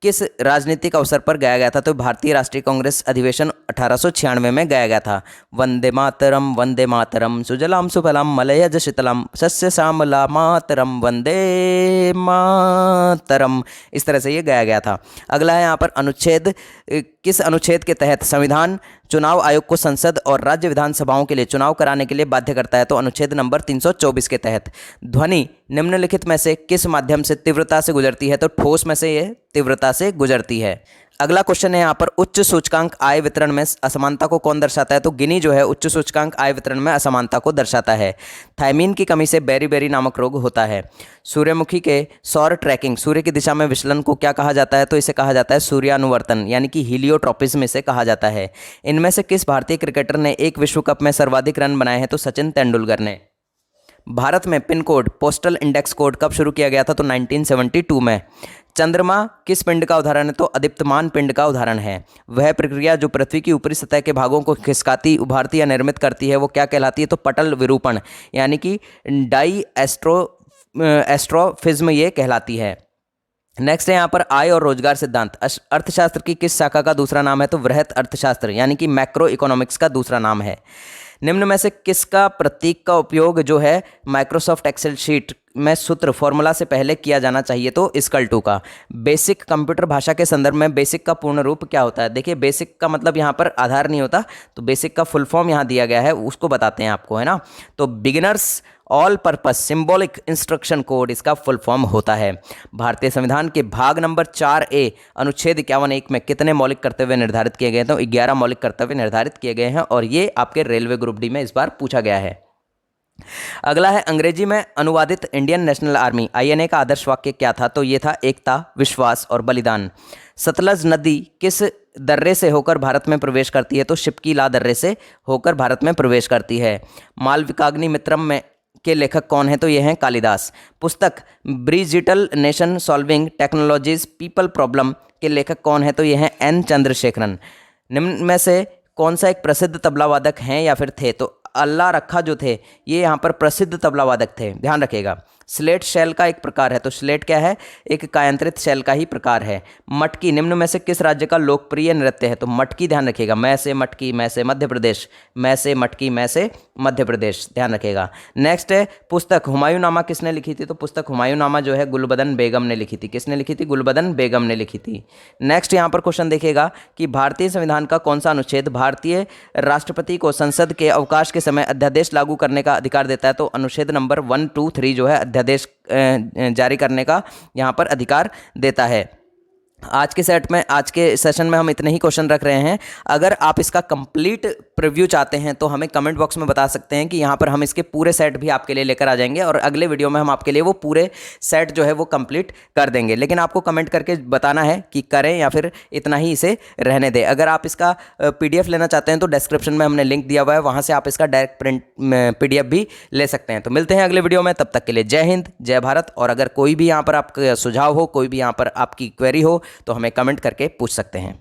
किस राजनीतिक अवसर पर गाया गया था? तो भारतीय राष्ट्रीय कांग्रेस अधिवेशन 1896 में गाया गया था। वंदे मातरम सुजलाम सुफलाम मलयज शीतलम सस्य श्यामला मातरम वंदे मातरम, इस तरह से ये गाया गया था। अगला है यहाँ पर अनुच्छेद किस अनुच्छेद के तहत संविधान चुनाव आयोग को संसद और राज्य विधानसभाओं के लिए चुनाव कराने के लिए बाध्य करता है? तो अनुच्छेद नंबर 324 के तहत। ध्वनि निम्नलिखित में से किस माध्यम से तीव्रता से गुजरती है? तो ठोस में से यह तीव्रता से गुजरती है। अगला क्वेश्चन है यहाँ पर उच्च सूचकांक आय वितरण में असमानता को कौन दर्शाता है? तो गिनी जो है उच्च सूचकांक आय वितरण में असमानता को दर्शाता है। थायमीन की कमी से बेरी नामक रोग होता है। सूर्यमुखी के सौर ट्रैकिंग सूर्य की दिशा में विचलन को क्या कहा जाता है? तो इसे कहा जाता है सूर्यानुवर्तन यानी कि हीलियोट्रॉपिज्म इसे कहा जाता है। इनमें से किस भारतीय क्रिकेटर ने एक विश्व कप में सर्वाधिक रन बनाए हैं? तो सचिन तेंदुलकर ने। भारत में pin code postal index code कब शुरू किया गया था? तो 1972 में। चंद्रमा किस पिंड का उदाहरण है? तो अदीप्यमान पिंड का उदाहरण है। वह प्रक्रिया जो पृथ्वी की ऊपरी सतह के भागों को खिसकाती, उभारती या निर्मित करती है वो क्या कहलाती है? तो पटल विरूपण यानी कि डाई एस्ट्रोफिज्म ये कहलाती है। नेक्स्ट है यहाँ पर आय और रोजगार सिद्धांत। अर्थशास्त्र की किस शाखा का दूसरा नाम है? तो वृहत अर्थशास्त्र यानी कि मैक्रो इकोनॉमिक्स का दूसरा नाम है। निम्न में से किसका प्रतीक का उपयोग जो है माइक्रोसॉफ्ट एक्सेल शीट में सूत्र फॉर्मूला से पहले किया जाना चाहिए? तो इक्वल का। बेसिक कंप्यूटर भाषा के संदर्भ में बेसिक का पूर्ण रूप क्या होता है? देखिए बेसिक का मतलब यहाँ पर आधार नहीं होता, तो बेसिक का फुल फॉर्म यहाँ दिया गया है, उसको बताते हैं आपको, है ना। तो beginners all purpose symbolic instruction code इसका फुल फॉर्म होता है। भारतीय संविधान के भाग नंबर 4A अनुच्छेद 51(1) में कितने मौलिक कर्तव्य निर्धारित किए गए? तो 11 मौलिक कर्तव्य निर्धारित किए गए हैं और ये आपके रेलवे ग्रुप डी में इस बार पूछा गया है। अगला है अंग्रेजी में अनुवादित इंडियन नेशनल आर्मी INA का आदर्श वाक्य क्या था? तो ये था एकता, विश्वास और बलिदान। सतलज नदी किस दर्रे से होकर भारत में प्रवेश करती है? तो शिप्कीला दर्रे से होकर भारत में प्रवेश करती है। मालविकाग्नि मित्रम में के लेखक कौन है? तो ये हैं कालिदास। पुस्तक Bridgital nation solving technologies people problem के लेखक कौन है? तो ये हैं N चंद्रशेखरन। निम्न में से कौन सा एक प्रसिद्ध तबला वादक हैं या फिर थे? तो अल्लाह रखा जो थे ये यहाँ पर प्रसिद्ध तबला वादक थे, ध्यान रखिएगा। स्लेट शैल का एक प्रकार है, तो स्लेट क्या है? एक कायांतरित शैल का ही प्रकार है। मटकी निम्न में से किस राज्य का लोकप्रिय नृत्य है? तो मटकी ध्यान रखिएगा, मैं से मटकी, मैं से मध्य प्रदेश, मैं से मटकी, मैं से मध्य प्रदेश, ध्यान रखिएगा। नेक्स्ट है पुस्तक हुमायूं नामा किसने लिखी थी? तो पुस्तक हुमायूं नामा जो है गुलबदन बेगम ने लिखी थी। किसने लिखी थी? गुलबदन बेगम ने लिखी थी। नेक्स्ट यहाँ पर क्वेश्चन देखिएगा कि भारतीय संविधान का कौन सा अनुच्छेद भारतीय राष्ट्रपति को संसद के अवकाश के समय अध्यादेश लागू करने का अधिकार देता है? तो अनुच्छेद नंबर 1, 2, 3 जो है अध्यादेश जारी करने का यहाँ पर अधिकार देता है। आज के सेशन में हम इतने ही क्वेश्चन रख रहे हैं। अगर आप इसका कंप्लीट प्रीव्यू चाहते हैं तो हमें कमेंट बॉक्स में बता सकते हैं कि यहाँ पर हम इसके पूरे सेट भी आपके लिए लेकर आ जाएंगे और अगले वीडियो में हम आपके लिए वो पूरे सेट जो है वो कंप्लीट कर देंगे। लेकिन आपको कमेंट करके बताना है कि करें या फिर इतना ही इसे रहने दें। अगर आप इसका PDF लेना चाहते हैं तो डिस्क्रिप्शन में हमने लिंक दिया हुआ है, वहाँ से आप इसका डायरेक्ट प्रिंट PDF भी ले सकते हैं। तो मिलते हैं अगले वीडियो में, तब तक के लिए जय हिंद, जय भारत। और अगर कोई भी यहाँ पर आपका सुझाव हो, कोई भी यहाँ पर आपकी क्वेरी हो तो हमें कमेंट करके पूछ सकते हैं।